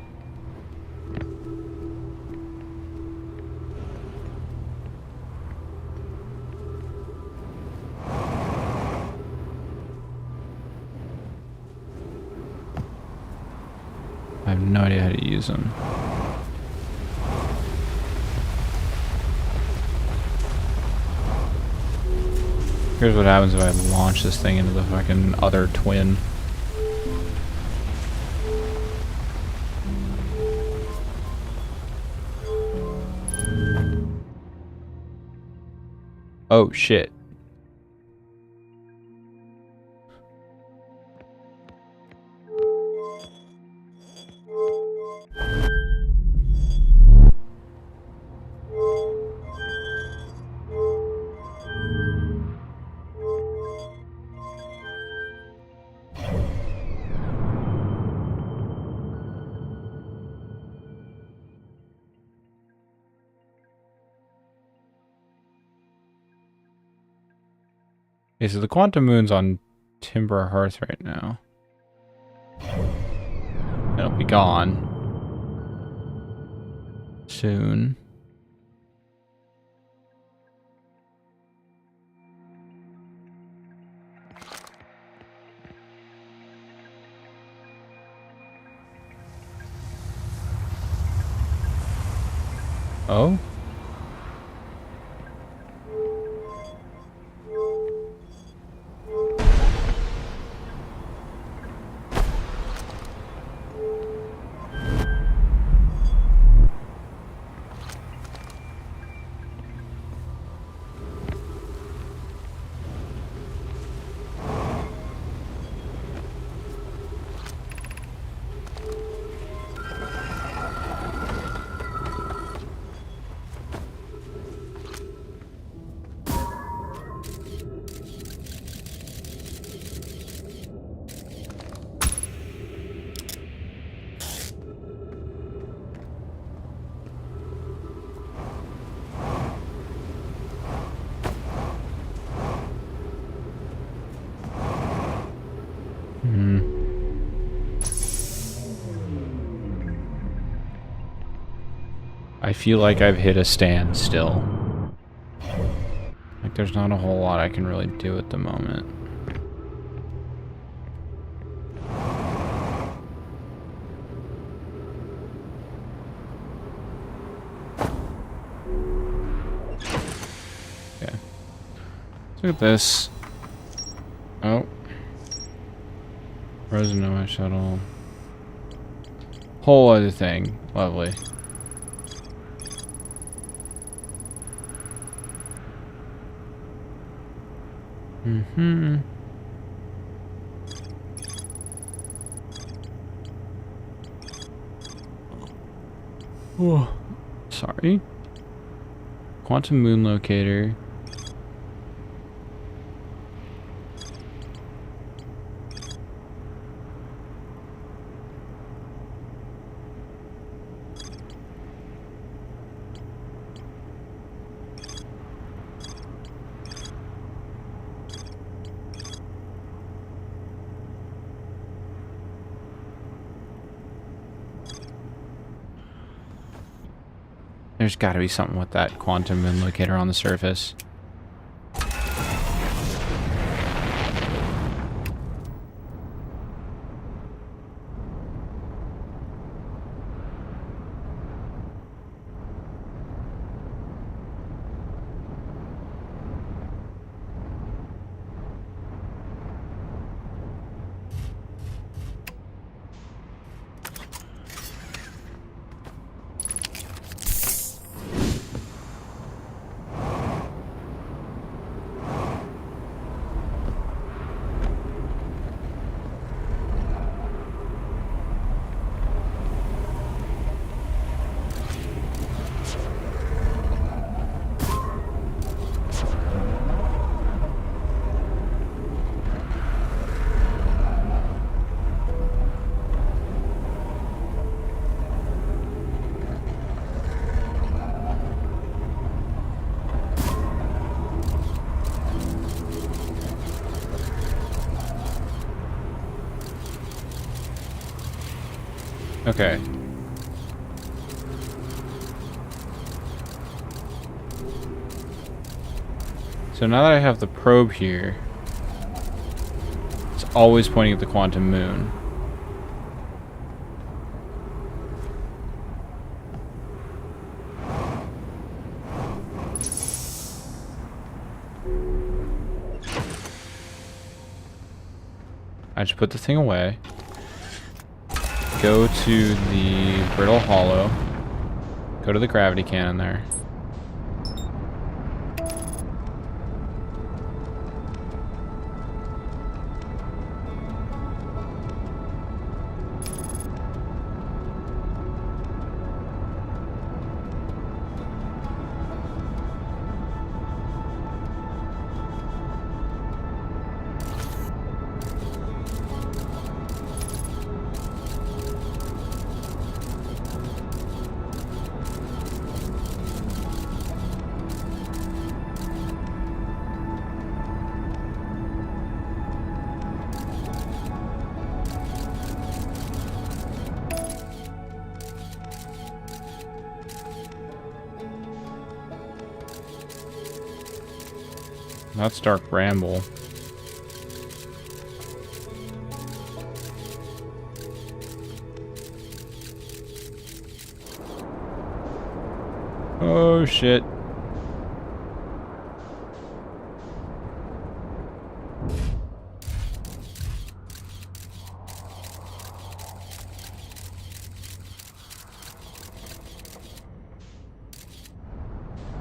I have no idea how to use them. Here's what happens if I launch this thing into the fucking other twin. Oh shit. Okay, so the quantum moon's on Timber Hearth right now. It'll be gone soon. Oh? I feel like I've hit a standstill. Like there's not a whole lot I can really do at the moment. Okay. Let's look at this. Oh. Rosanova shuttle. Whole other thing. Lovely. Mm-hmm. Oh. Sorry. Quantum moon locator. There's got to be something with that quantum moon locator on the surface. Okay. So now that I have the probe here, it's always pointing at the quantum moon. I just put the thing away. Go to the brittle hollow. Go to the gravity cannon there. That's dark bramble. Oh shit.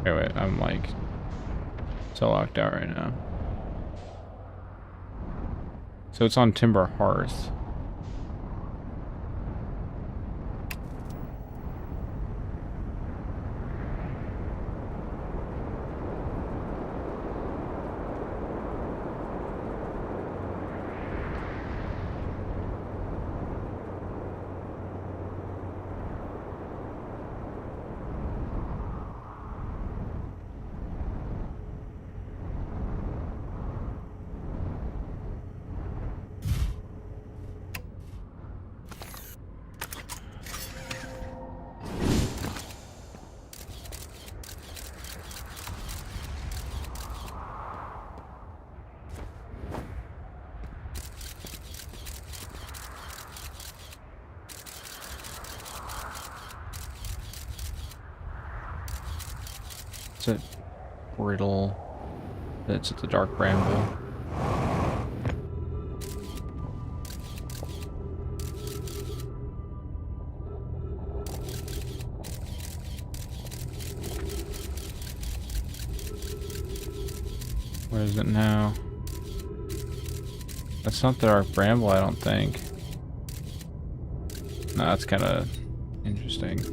Wait, I'm like so locked out right now. So it's on Timber Hearth. Is it brittle? That's the dark bramble. Where is it now? That's not the dark bramble, I don't think. No, that's kind of interesting.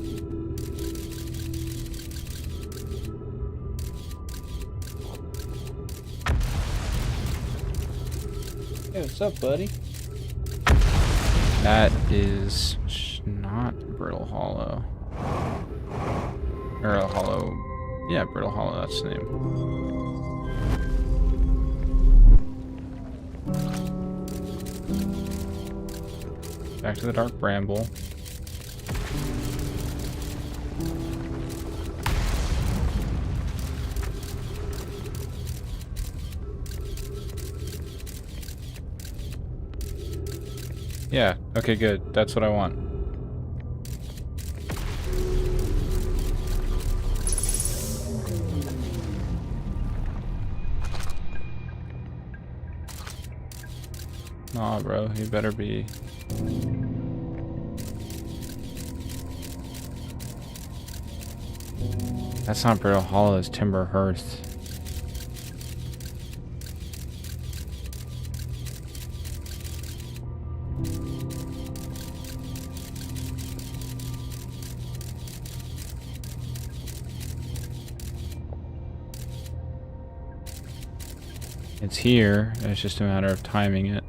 Hey, what's up, buddy? That is not Brittle Hollow. Or a Hollow. Yeah, Brittle Hollow, that's the name. Back to the dark bramble. Yeah, okay, good. That's what I want. Nah, bro, you better be. That's not Brittle Hollow, it's Timber Hearth. It's here, it's just a matter of timing it.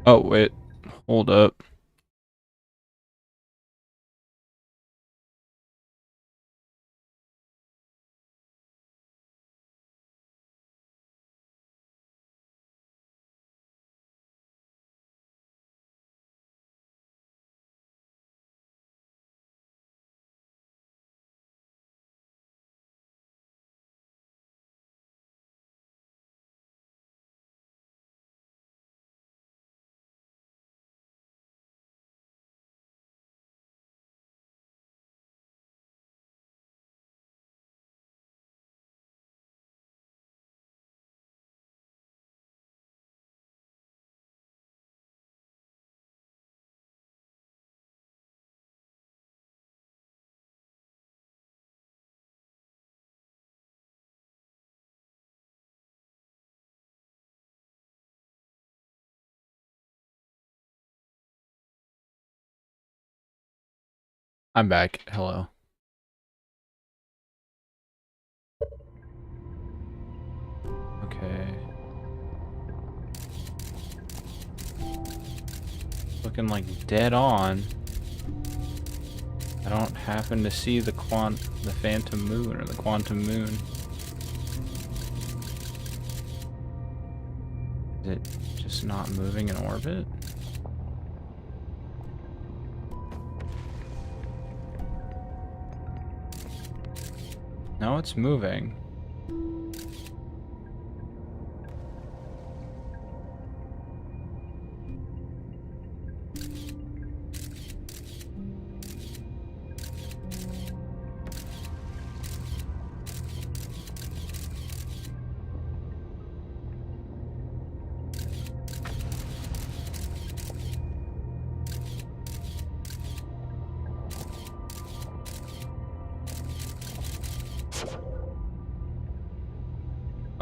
Oh, wait. Hold up. I'm back. Hello. looking like dead on. I don't happen to see the phantom moon or the quantum moon. Is it just not moving in orbit? No, it's moving.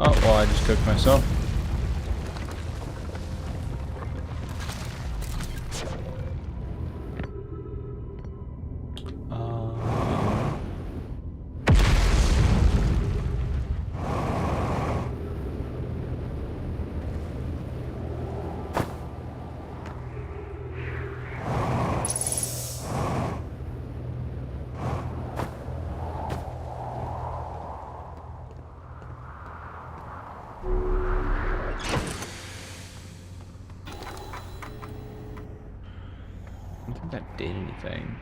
Oh, well, I just cooked myself. I don't think that did anything.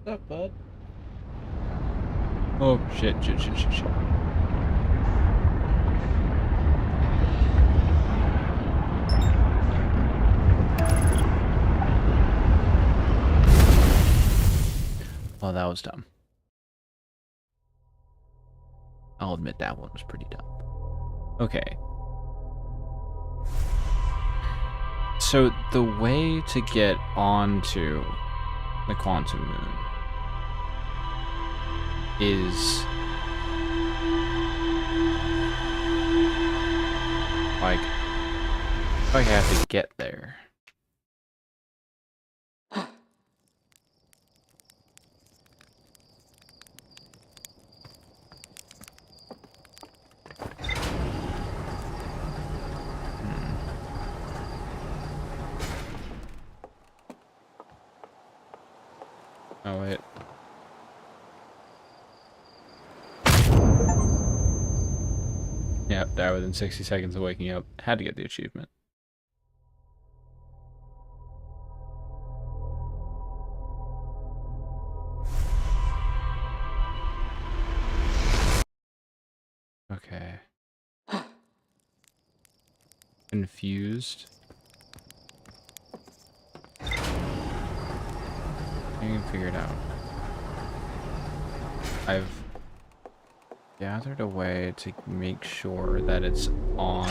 What's up, bud? Oh, shit. Oh, that was dumb. I'll admit that one was pretty dumb. Okay. So the way to get onto the quantum moon is like I have to get there. Oh wait. Yep, die within 60 seconds of waking up. Had to get the achievement. Okay. Confused. I can figure it out. I've gathered a way to make sure that it's on.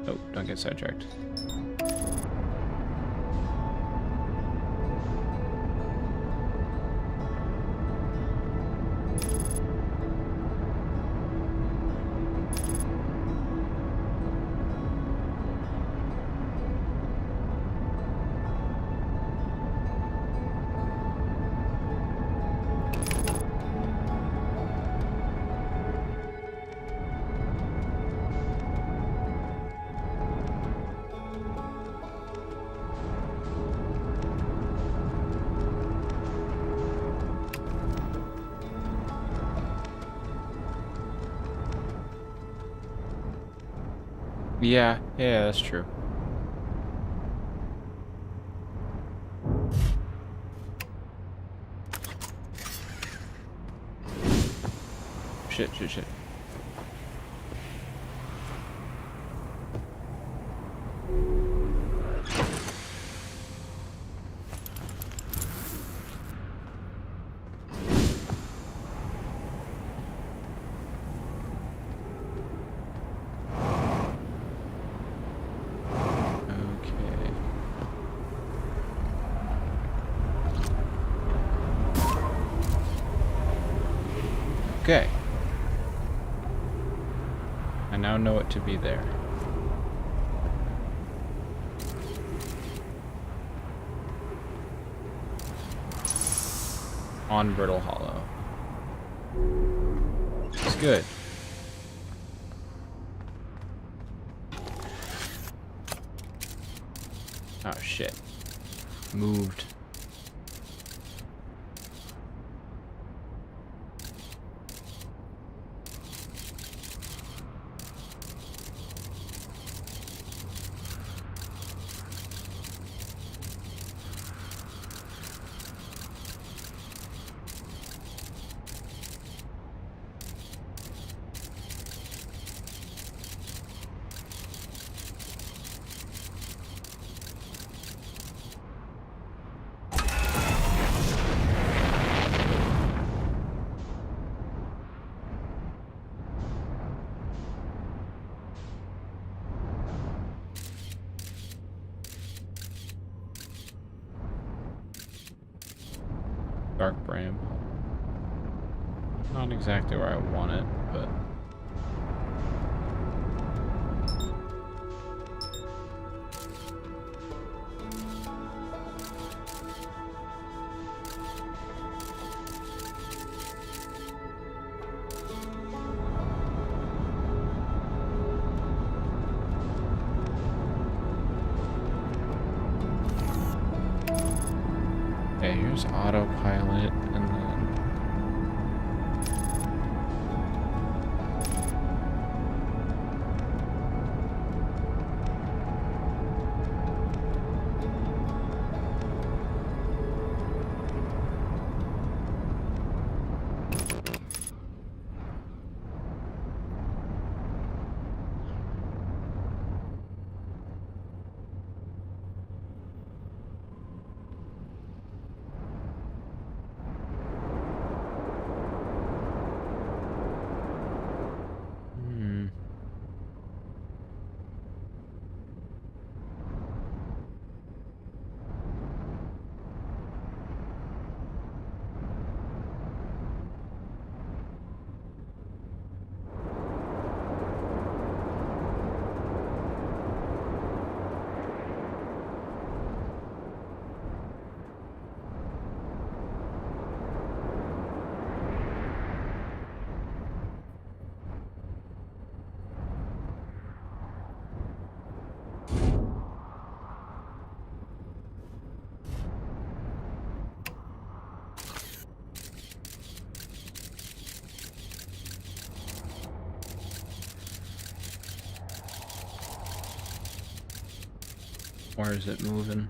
Oh, don't get sidetracked. Yeah, that's true. Shit. Okay. Okay. I now know it to be there. On Brittle Hollow. It's good. Oh shit. Moved. Dark Bramble. Not exactly where I want it, but... Okay, here's autopilot, and then... Where is it moving?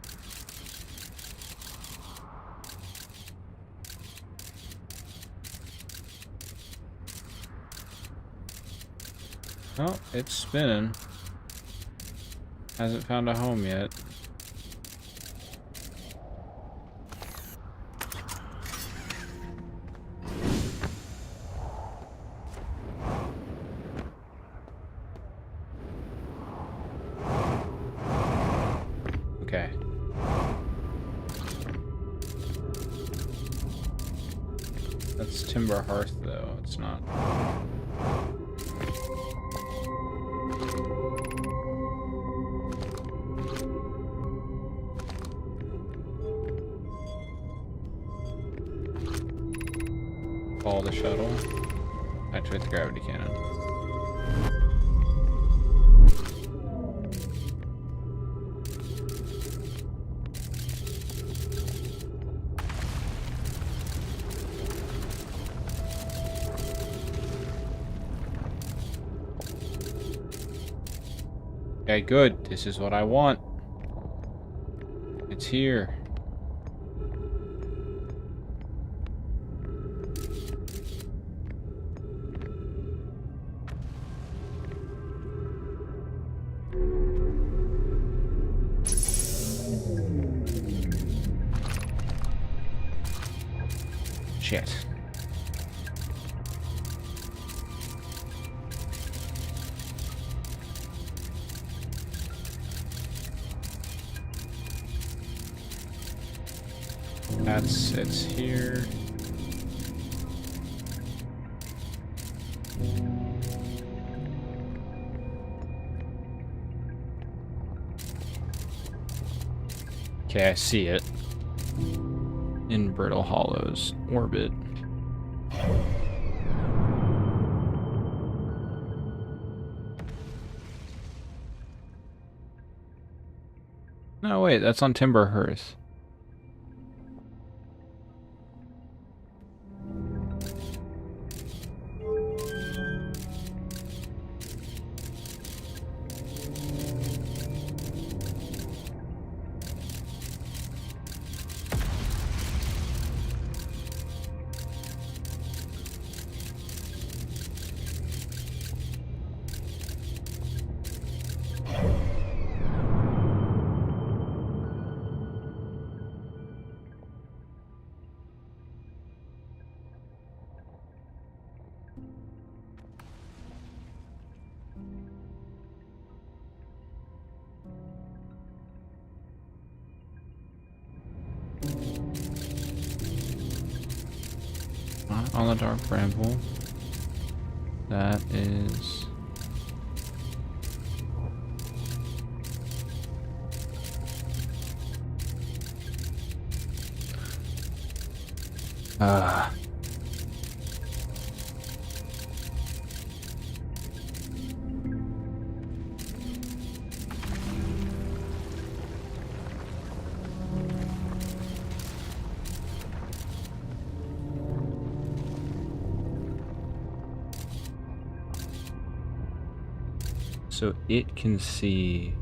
Oh, it's spinning. Hasn't found a home yet. Okay. That's Timber Hearth, though. It's not. Follow the shuttle. Activate the gravity cannon. Okay, good. This is what I want. It's here. Shit. It's here. Okay, I see it. In Brittle Hollow's orbit. No, wait, that's on Timber Hearth. On the Dark Bramble. That is... So it can see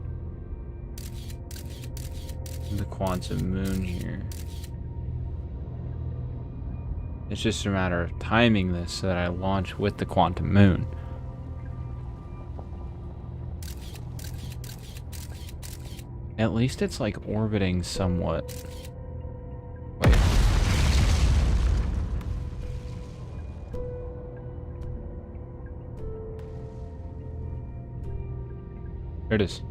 the quantum moon here. It's just a matter of timing this so that I launch with the quantum moon. At least it's like orbiting somewhat. Wait. There it is.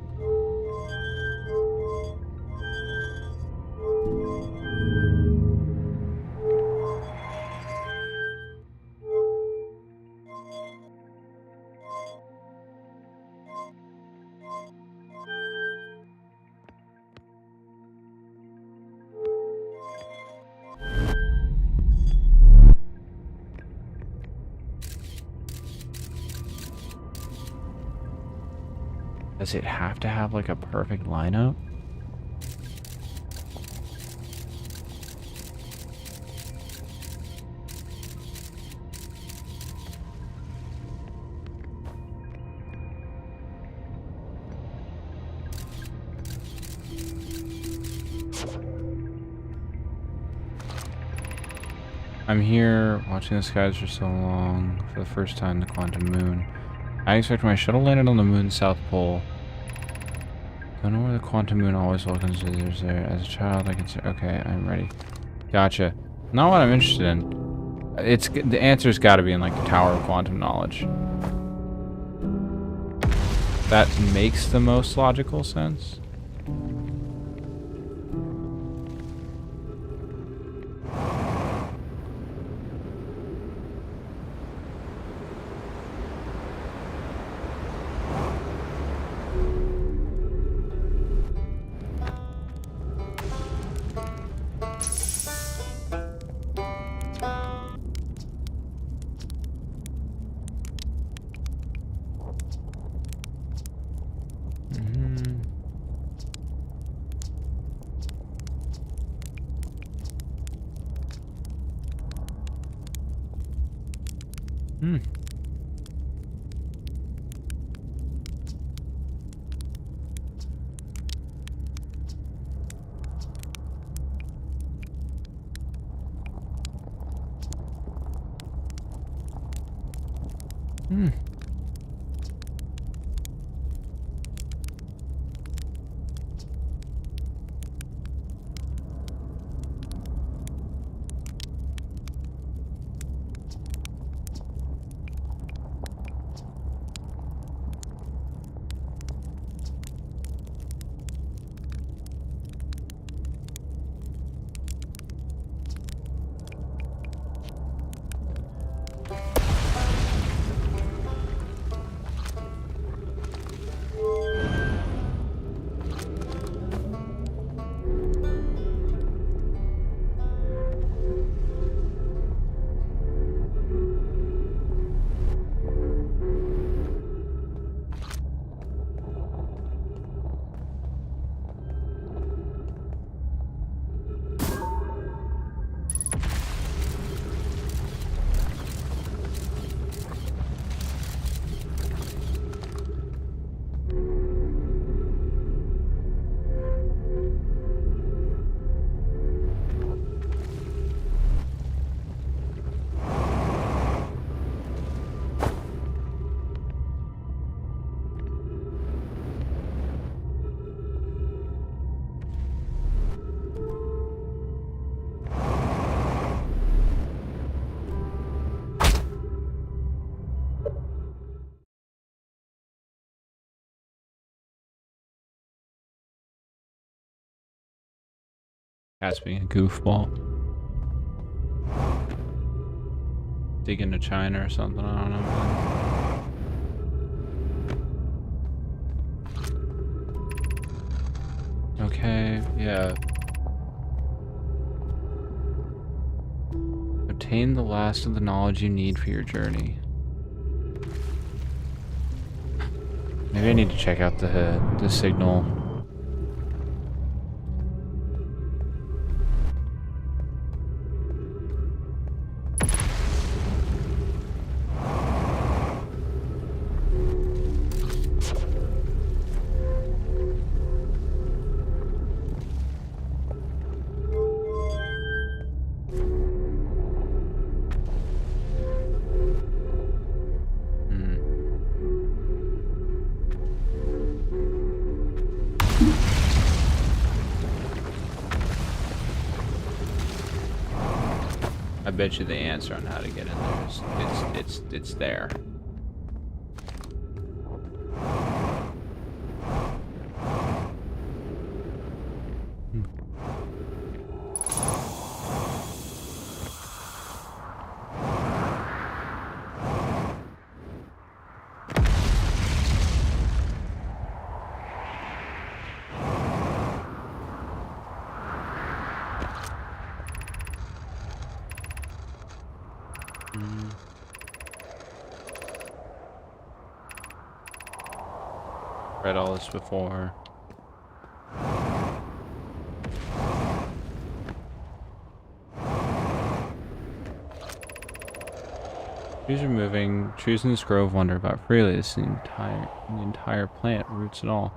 Does it have to have like a perfect lineup? I'm here watching the skies for so long. For the first time, the quantum moon. I expect my shuttle landed on the moon's south pole. Don't know where the quantum moon always welcomes visitors there. As a child, I can say, okay, I'm ready. Gotcha. Not what I'm interested in. It's the answer's got to be in like the Tower of Quantum Knowledge. That makes the most logical sense. Hmm. Hmm. Cat's being a goofball. Dig into China or something, I don't know, man. Okay, yeah. Obtain the last of the knowledge you need for your journey. Maybe I need to check out the signal. I bet you the answer on how to get in there is it's there. Read all this before. Trees are moving. Trees in this grove wander about freely. This is the entire plant, roots and all.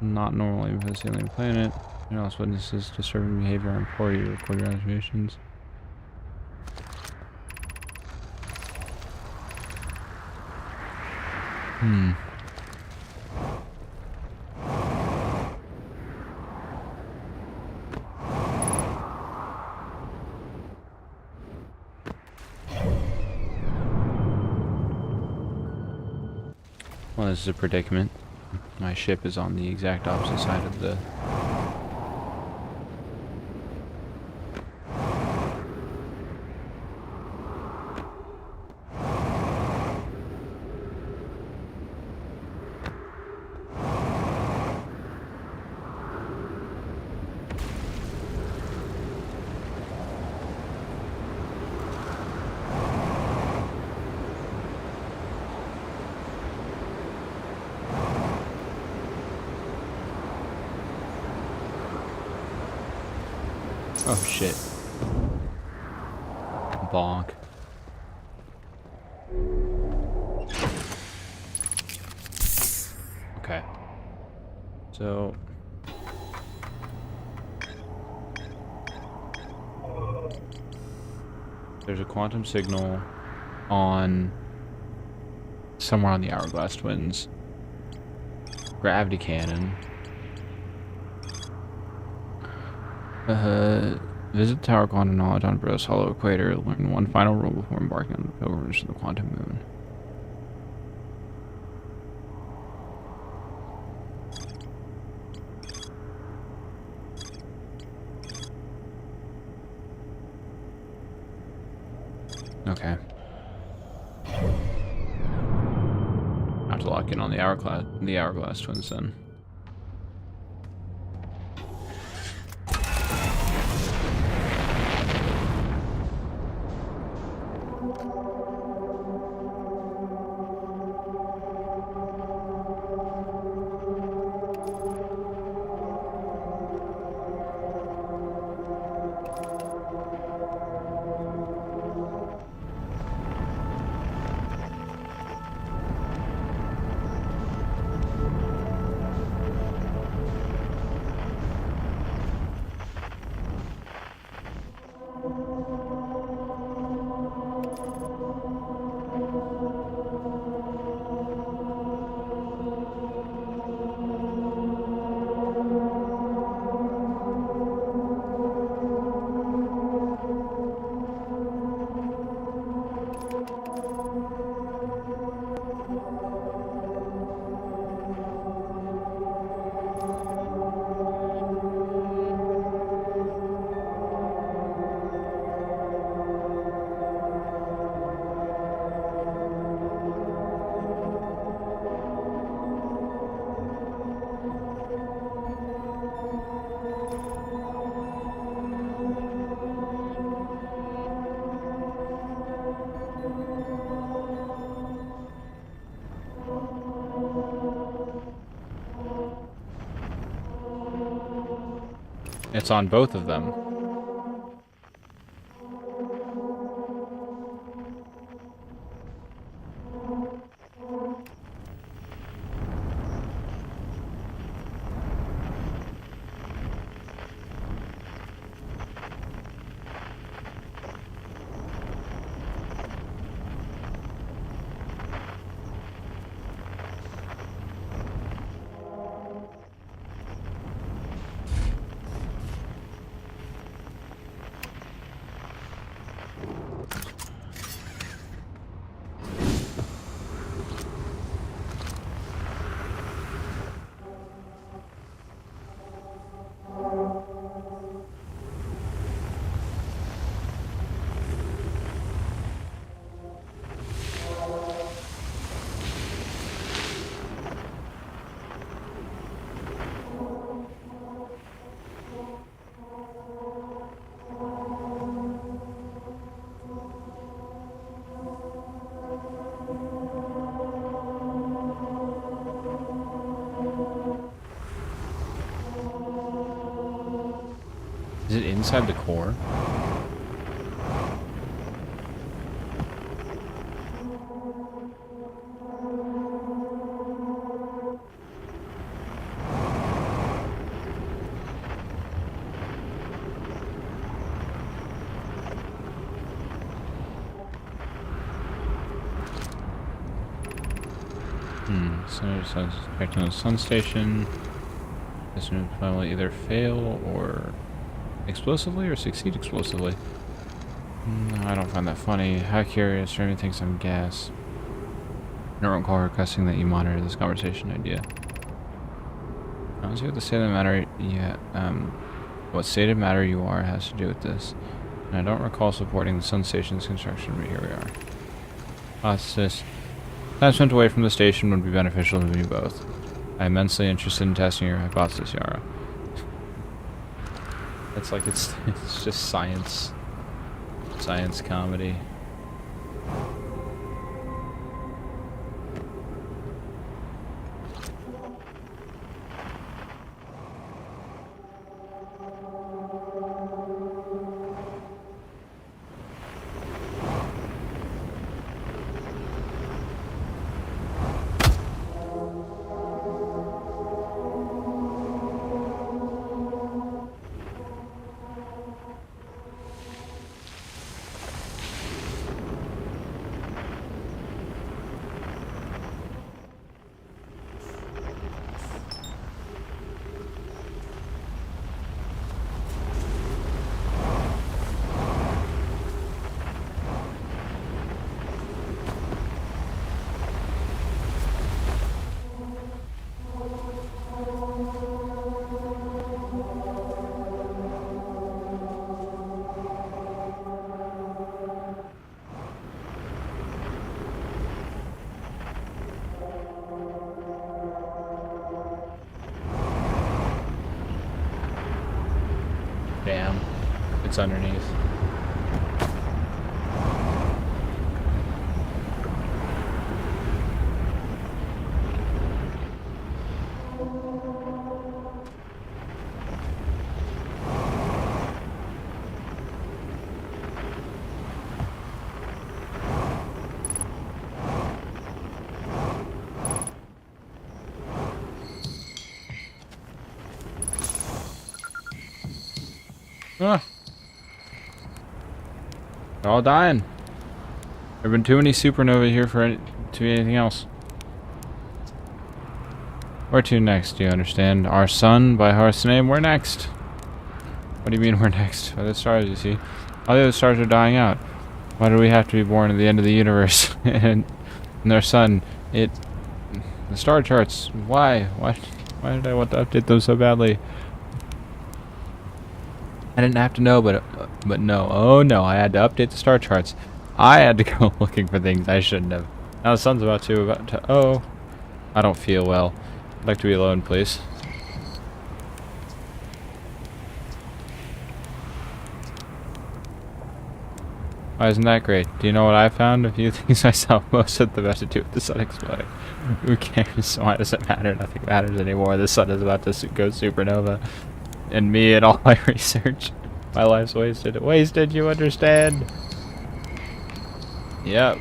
Not normally for this alien planet. Anyone else witnesses disturbing behavior and poor you record your observations. Well, this is a predicament. My ship is on the exact opposite side of the... Oh shit. Bonk. Okay. So... there's a quantum signal on... somewhere on the Hourglass Twins. Gravity cannon. Visit the Tower of Quantum Knowledge on Bros Hollow Equator. Learn one final rule before embarking on the pilgrimage to the Quantum Moon. Okay. I have to lock in on the Hourglass Twins then. It's on both of them. Is it inside the core? So it's expecting the sun station. This will probably either fail or explosively or succeed explosively. I don't find that funny. How curious. Jeremy thinks I'm gas. I don't recall requesting that you monitor this conversation idea. I don't see what the state of the matter what state of matter you are has to do with this. And I don't recall supporting the sun station's construction, but here we are. Hypothesis. Time spent away from the station would be beneficial to me both. I'm immensely interested in testing your hypothesis, Yara. It's like it's just science comedy. Damn. It's underneath. Ah. They're all dying. There have been too many supernovae here for to be anything else. Where to next, do you understand? Our sun, by heart's name, we're next. What do you mean we're next? By the stars, you see. All the other stars are dying out. Why do we have to be born at the end of the universe? and our sun, the star charts, why? Why did I want to update them so badly? I didn't have to know, but no. Oh no, I had to update the star charts. I had to go looking for things I shouldn't have. Now the sun's about to, oh. I don't feel well. I'd like to be alone, please. Why isn't that great? Do you know what I found? A few things myself. Most of the best to do with the sun exploding. Who cares? Why does it matter? Nothing matters anymore. The sun is about to go supernova. And me and all my research. My life's wasted. Wasted, you understand? Yep.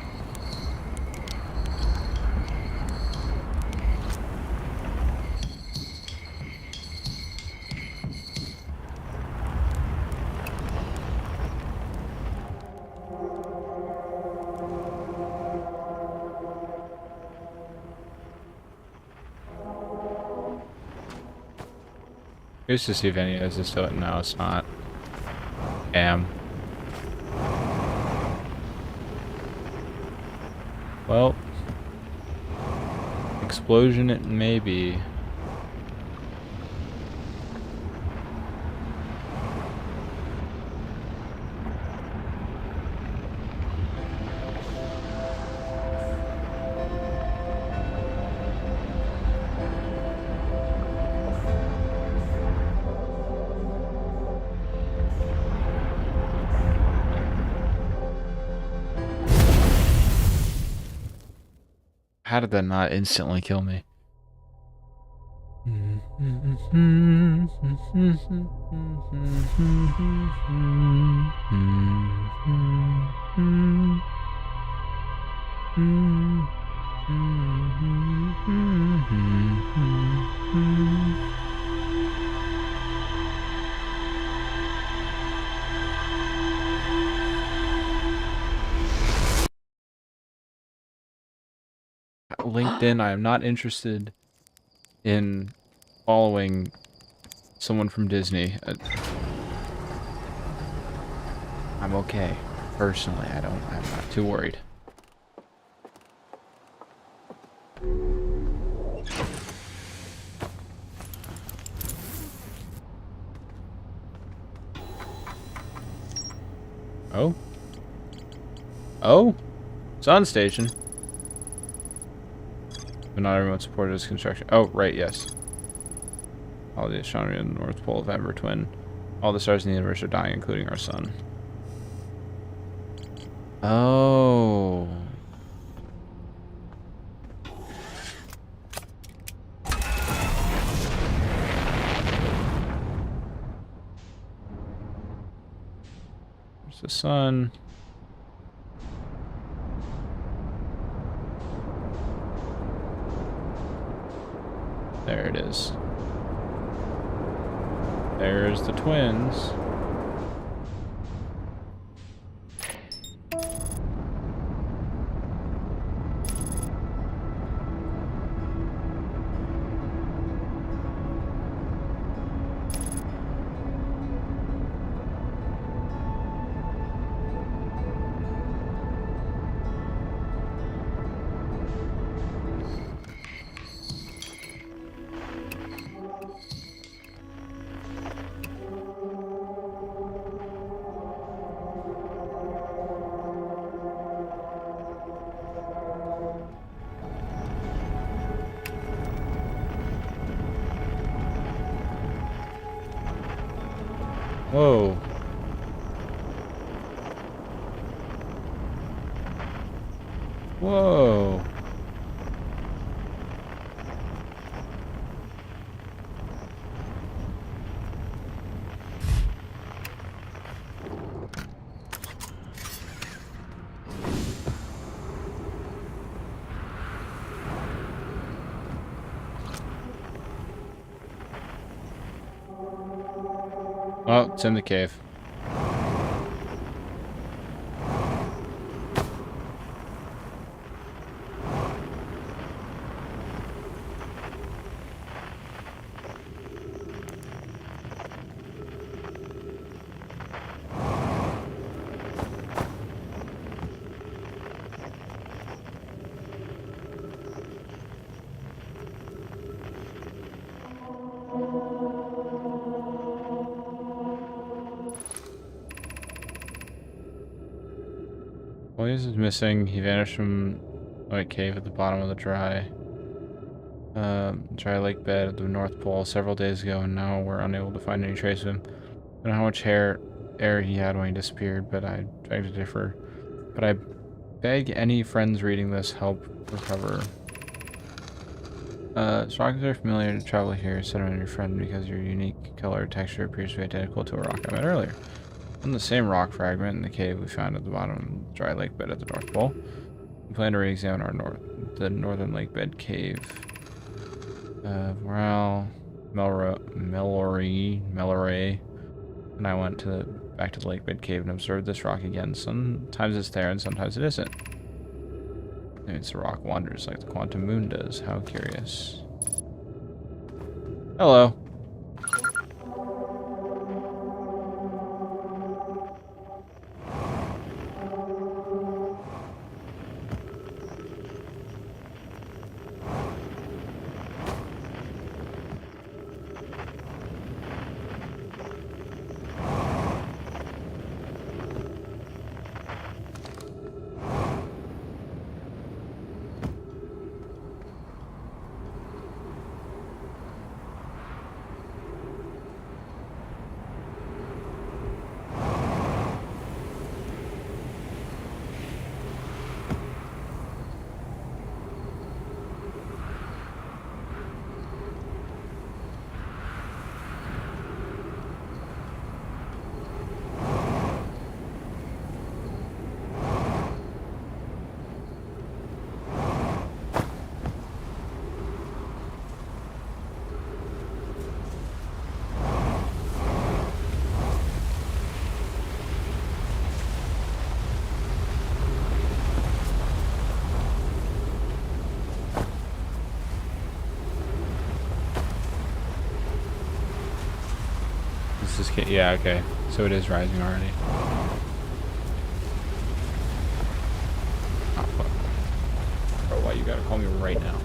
Just to see if any of this is still. No, it's not. Damn. Well, explosion it may be. How did that not instantly kill me? LinkedIn, I am not interested in following someone from Disney. I'm okay. Personally, I'm not too worried. Oh? Oh? Sun station. But not everyone supported this construction. Oh, right, yes. All the astronomy in the North Pole of Ember Twin. All the stars in the universe are dying, including our sun. Oh. There's the sun. There it is. There's the twins. Whoa. Whoa. Oh, it's in the cave. Blaze is missing. He vanished from a cave at the bottom of the dry lake bed at the North Pole several days ago, and now we're unable to find any trace of him. I don't know how much air he had when he disappeared, but I beg to differ. But I beg any friends reading this help recover. Rockets are familiar to travel here. Set on your friend because your unique color texture appears to be identical to a rock I met earlier. On the same rock fragment in the cave we found at the bottom of the dry lake bed at the North Pole. We plan to re-examine the northern lake bed cave. Melloray, and I went back to the lake bed cave and observed this rock again. Sometimes it's there and sometimes it isn't. Maybe it's the rock wanders like the quantum moon does. How curious. Hello. Yeah, okay. So it is rising already. Oh, fuck. Bro, why you gotta call me right now?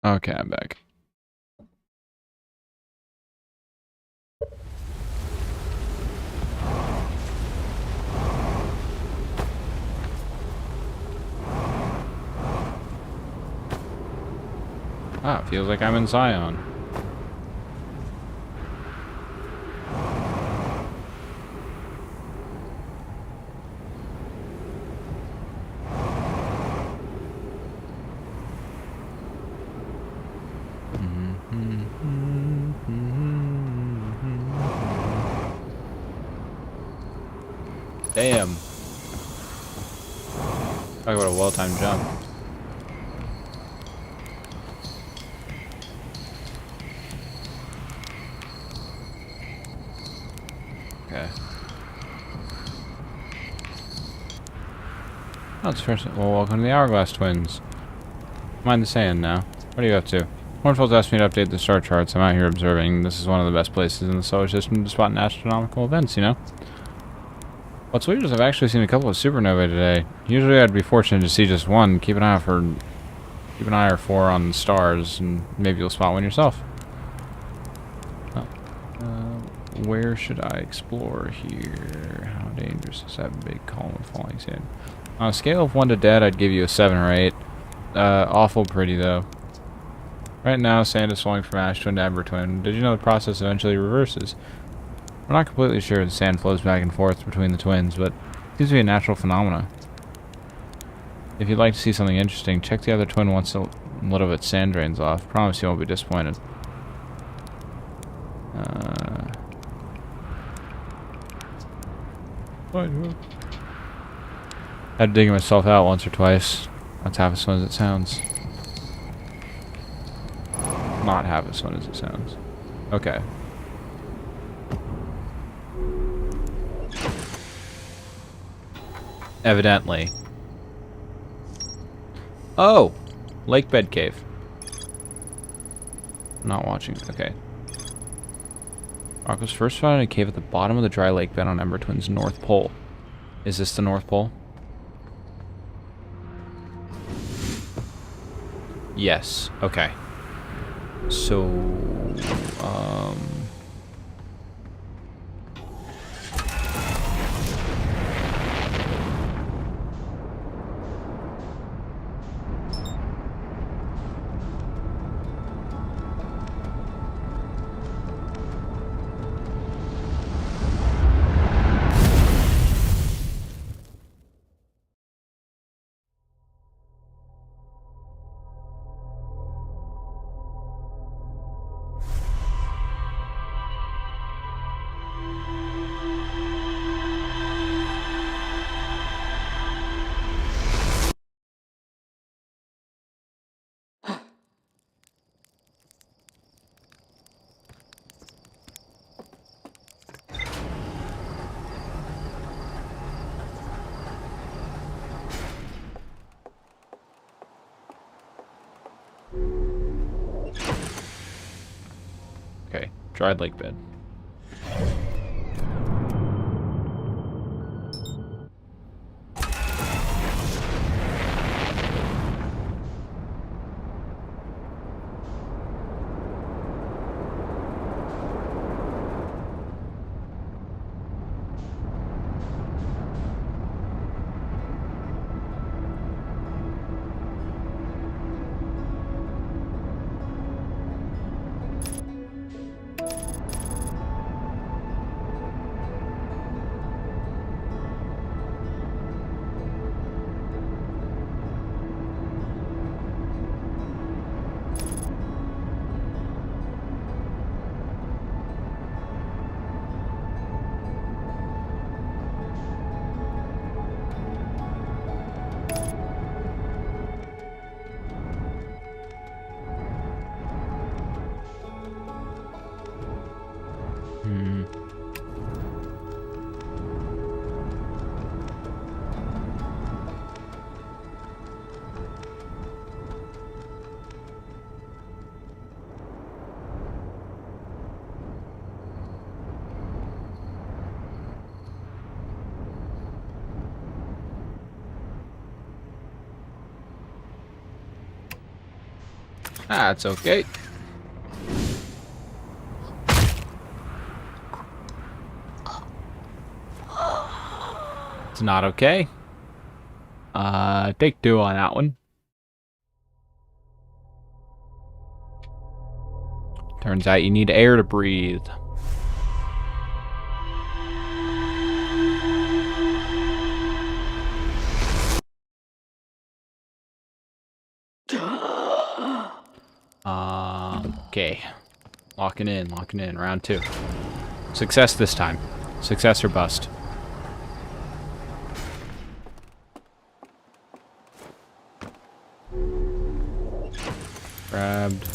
Okay, I'm back. Ah, feels like I'm in Zion. Damn. Talk about a well-timed jump. Okay. Oh, it's first. Well, welcome to the Hourglass Twins. Mind the sand now. What are you up to? Hornfield's asked me to update the star charts. I'm out here observing. This is one of the best places in the solar system to spot astronomical events, you know? What's weird is I've actually seen a couple of supernovae today. Usually I'd be fortunate to see just one. Keep an eye or four on the stars, and maybe you'll spot one yourself. Where should I explore here? How dangerous is that big column of falling sand? On a scale of 1 to dead, I'd give you a 7 or 8. Awful pretty, though. Right now, sand is falling from ash twin to ember twin. Did you know the process eventually reverses? We're not completely sure the sand flows back and forth between the twins, but it seems to be a natural phenomena. If you'd like to see something interesting, check the other twin once a little bit sand drains off. Promise you won't be disappointed. Had to dig myself out once or twice. That's half as fun as it sounds. Not half as fun as it sounds. Okay. Evidently. Oh! Lake bed cave. Not watching. Okay. Rock was first found in a cave at the bottom of the dry lake bed on Ember Twin's North Pole. Is this the North Pole? Yes. Okay. So, okay. Dried lake bed. That's okay. It's not okay. Take 2 on that one. Turns out you need air to breathe. Okay. Locking in. Round 2. Success this time. Success or bust. Grabbed.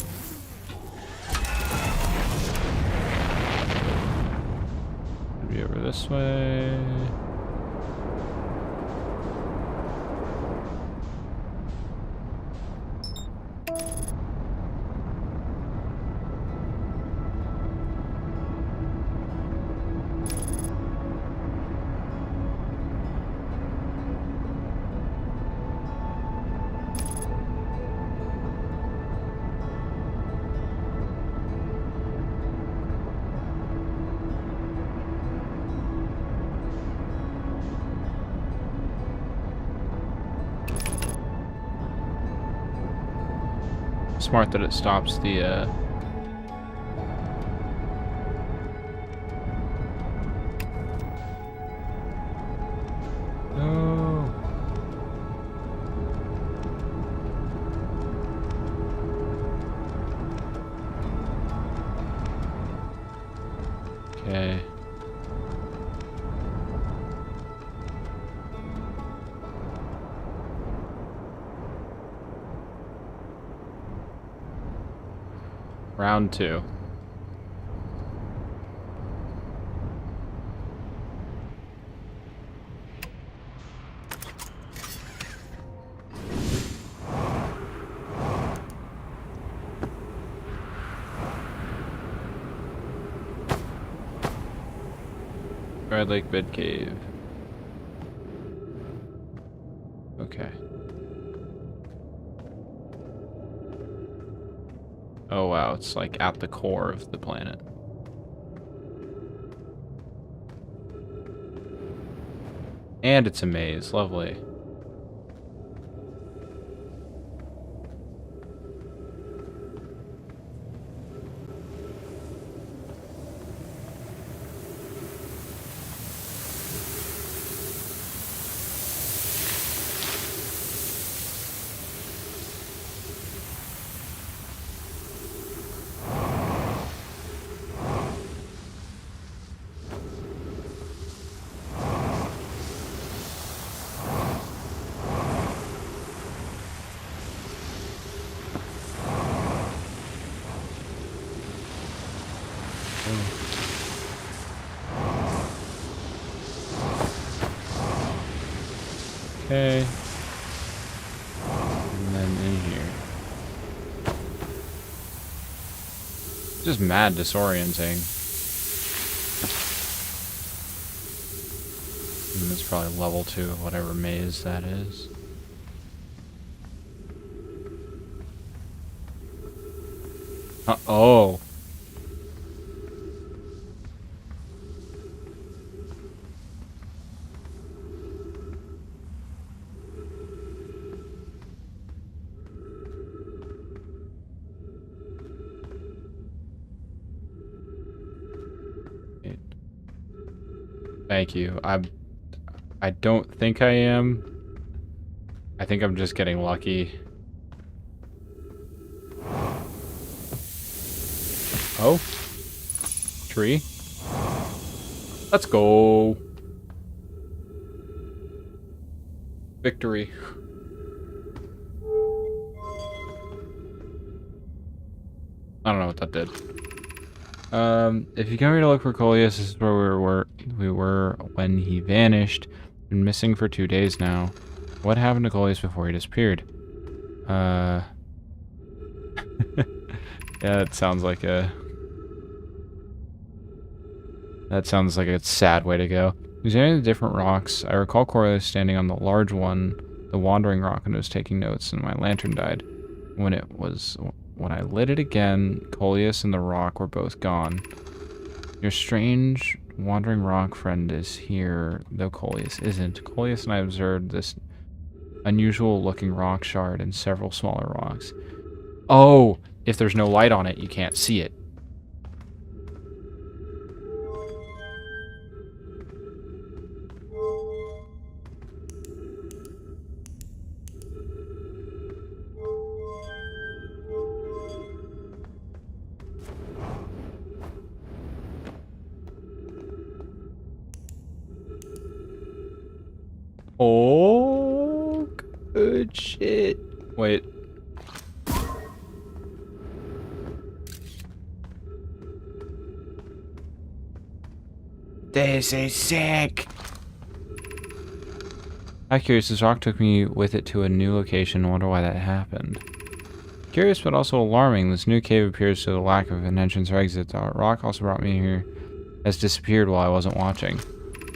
Maybe over this way. smart that it stops the, No. Okay. Round 2. Red Lake Bed Cave. Okay. Oh wow, it's like at the core of the planet. And it's a maze, lovely. Okay. And then in here. Just mad disorienting. And it's probably level 2 of whatever maze that is. Oh. Thank you. I don't think I am. I think I'm just getting lucky. Oh. Tree. Let's go. Victory. I don't know what that did. If you come here to look for Coleus, this is where we were when he vanished. Been missing for 2 days now. What happened to Coleus before he disappeared? Yeah, that sounds like a sad way to go. Examining the different rocks, I recall Coleus standing on the large one, the wandering rock, and was taking notes, and my lantern died. When I lit it again, Coleus and the rock were both gone. Your strange wandering rock friend is here, though Coleus isn't. Coleus and I observed this unusual looking rock shard and several smaller rocks. Oh, if there's no light on it, you can't see it. Oh, good shit. Wait. This is sick. I'm curious, this rock took me with it to a new location. I wonder why that happened. Curious but also alarming, this new cave appears to the lack of an entrance or exit. The rock also brought me here. Has disappeared while I wasn't watching.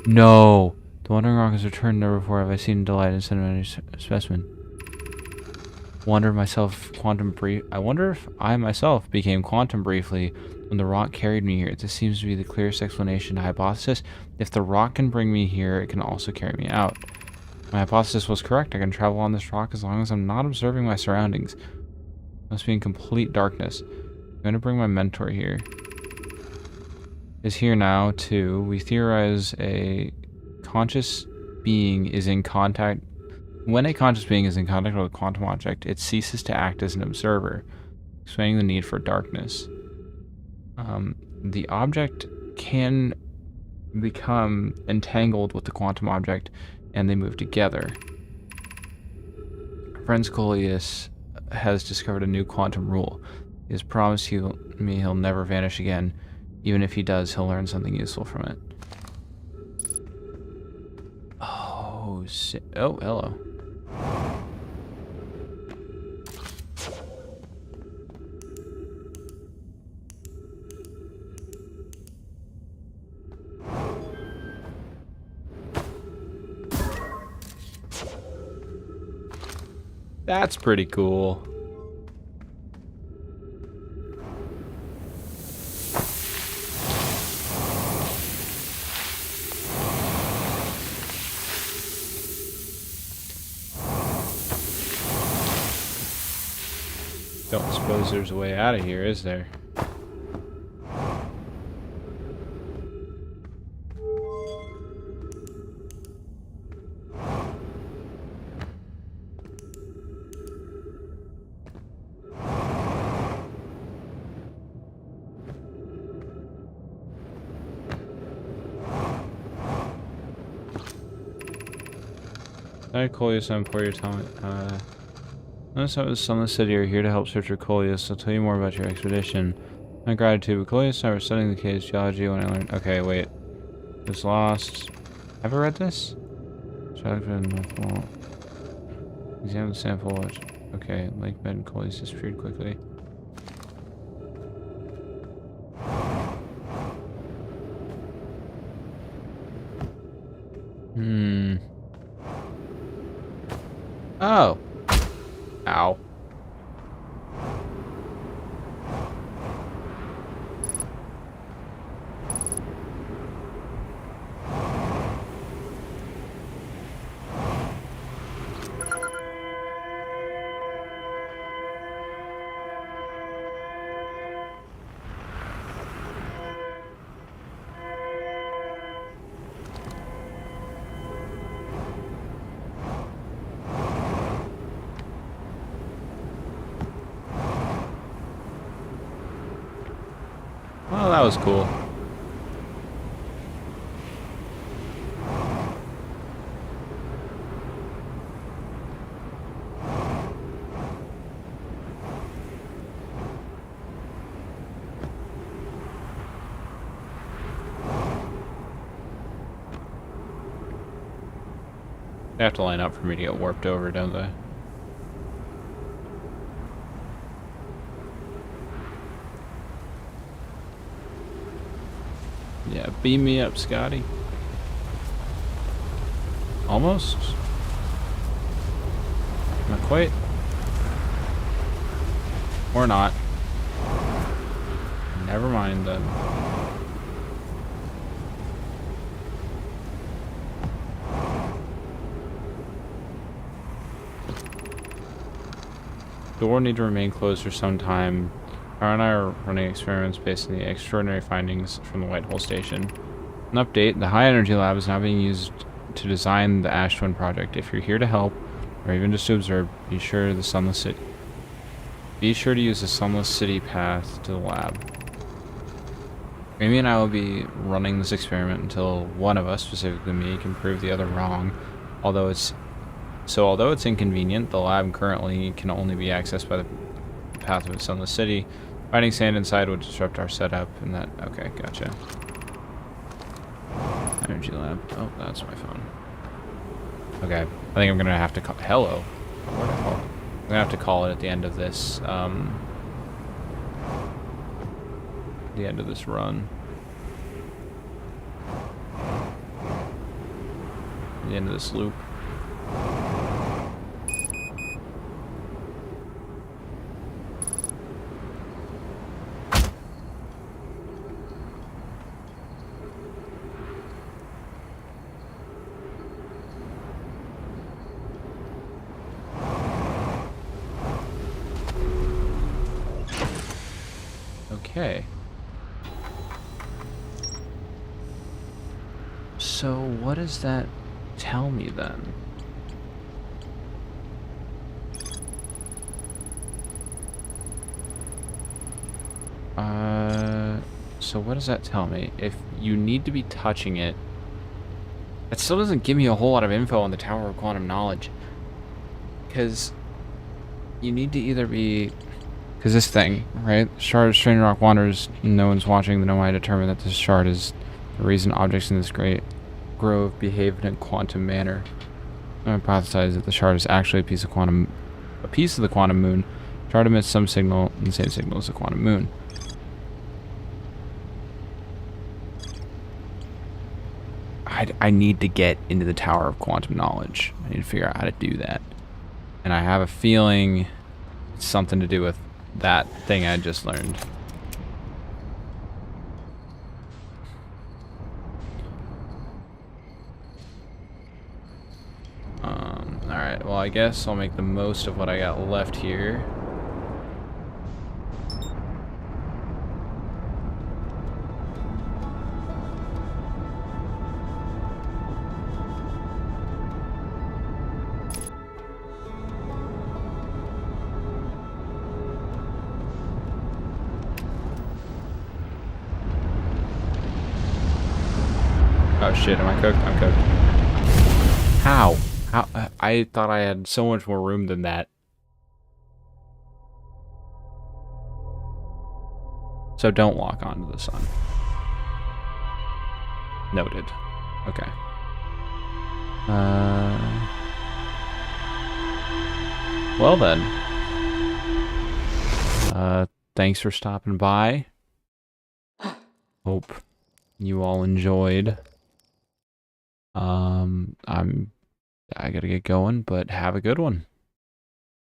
No! The wandering rock has returned. Never before have I seen delight in sedimentary specimen. I wonder if I myself became quantum briefly when the rock carried me here. This seems to be the clearest explanation to hypothesis. If the rock can bring me here, it can also carry me out. My hypothesis was correct. I can travel on this rock as long as I'm not observing my surroundings. Must be in complete darkness. I'm gonna bring my mentor here. Is here now too. We theorize a conscious being is in contact. When a conscious being is in contact with a quantum object, it ceases to act as an observer, explaining the need for darkness. The object can become entangled with the quantum object, and they move together. Friend Coleus has discovered a new quantum rule. He has promised me he'll never vanish again. Even if he does, he'll learn something useful from it. Oh, oh, hello. That's pretty cool. Don't suppose there's a way out of here, is there? I Coleus, I'm for your talent. Notice I was Sunless City are here to help search for Coleus. I'll tell you more about your expedition. My gratitude, but Coleus and I were studying the cave's geology when I learned. Okay, wait. It was lost. Have I read this? Examine the sample. Okay, lake bed and Coleus disappeared quickly. Oh. Ow. Well, that was cool. They have to line up for me to get warped over, don't they? Yeah, beam me up, Scotty. Almost. Not quite. Or not. Never mind then. The door need to remain closed for some time. Tara and I are running experiments based on the extraordinary findings from the White Hole Station. An update, the High Energy Lab is now being used to design the Ash Twin project. If you're here to help, or even just to observe, be sure to use the Sunless City path to the lab. Amy and I will be running this experiment until one of us, specifically me, can prove the other wrong. Although it's inconvenient, the lab currently can only be accessed by the path of Sunless City. Finding sand inside would disrupt our setup, and that... Okay, gotcha. Energy lab. Oh, that's my phone. Okay, I think I'm gonna have to call... Hello. What the hell? I'm gonna have to call it at the end of this, the end of this run. The end of this loop. Okay. So what does that tell me then? So what does that tell me? If you need to be touching it, that still doesn't give me a whole lot of info on the Tower of Quantum Knowledge. Because you need to either be... Because this thing, right? Shard of Strange Rock wanders, no one's watching, then I determine that this shard is the reason objects in this great grove behave in a quantum manner. I hypothesize that the shard is actually a piece of the quantum moon. Shard emits some signal, and the same signal as the quantum moon. I need to get into the Tower of Quantum Knowledge. I need to figure out how to do that. And I have a feeling it's something to do with that thing I just learned. Alright, well I guess I'll make the most of what I got left here. Oh shit, am I cooked? I'm cooked. How? How? I thought I had so much more room than that. So don't walk onto the sun. Noted. Okay. Well then. Thanks for stopping by. Hope you all enjoyed. I gotta get going, but have a good one.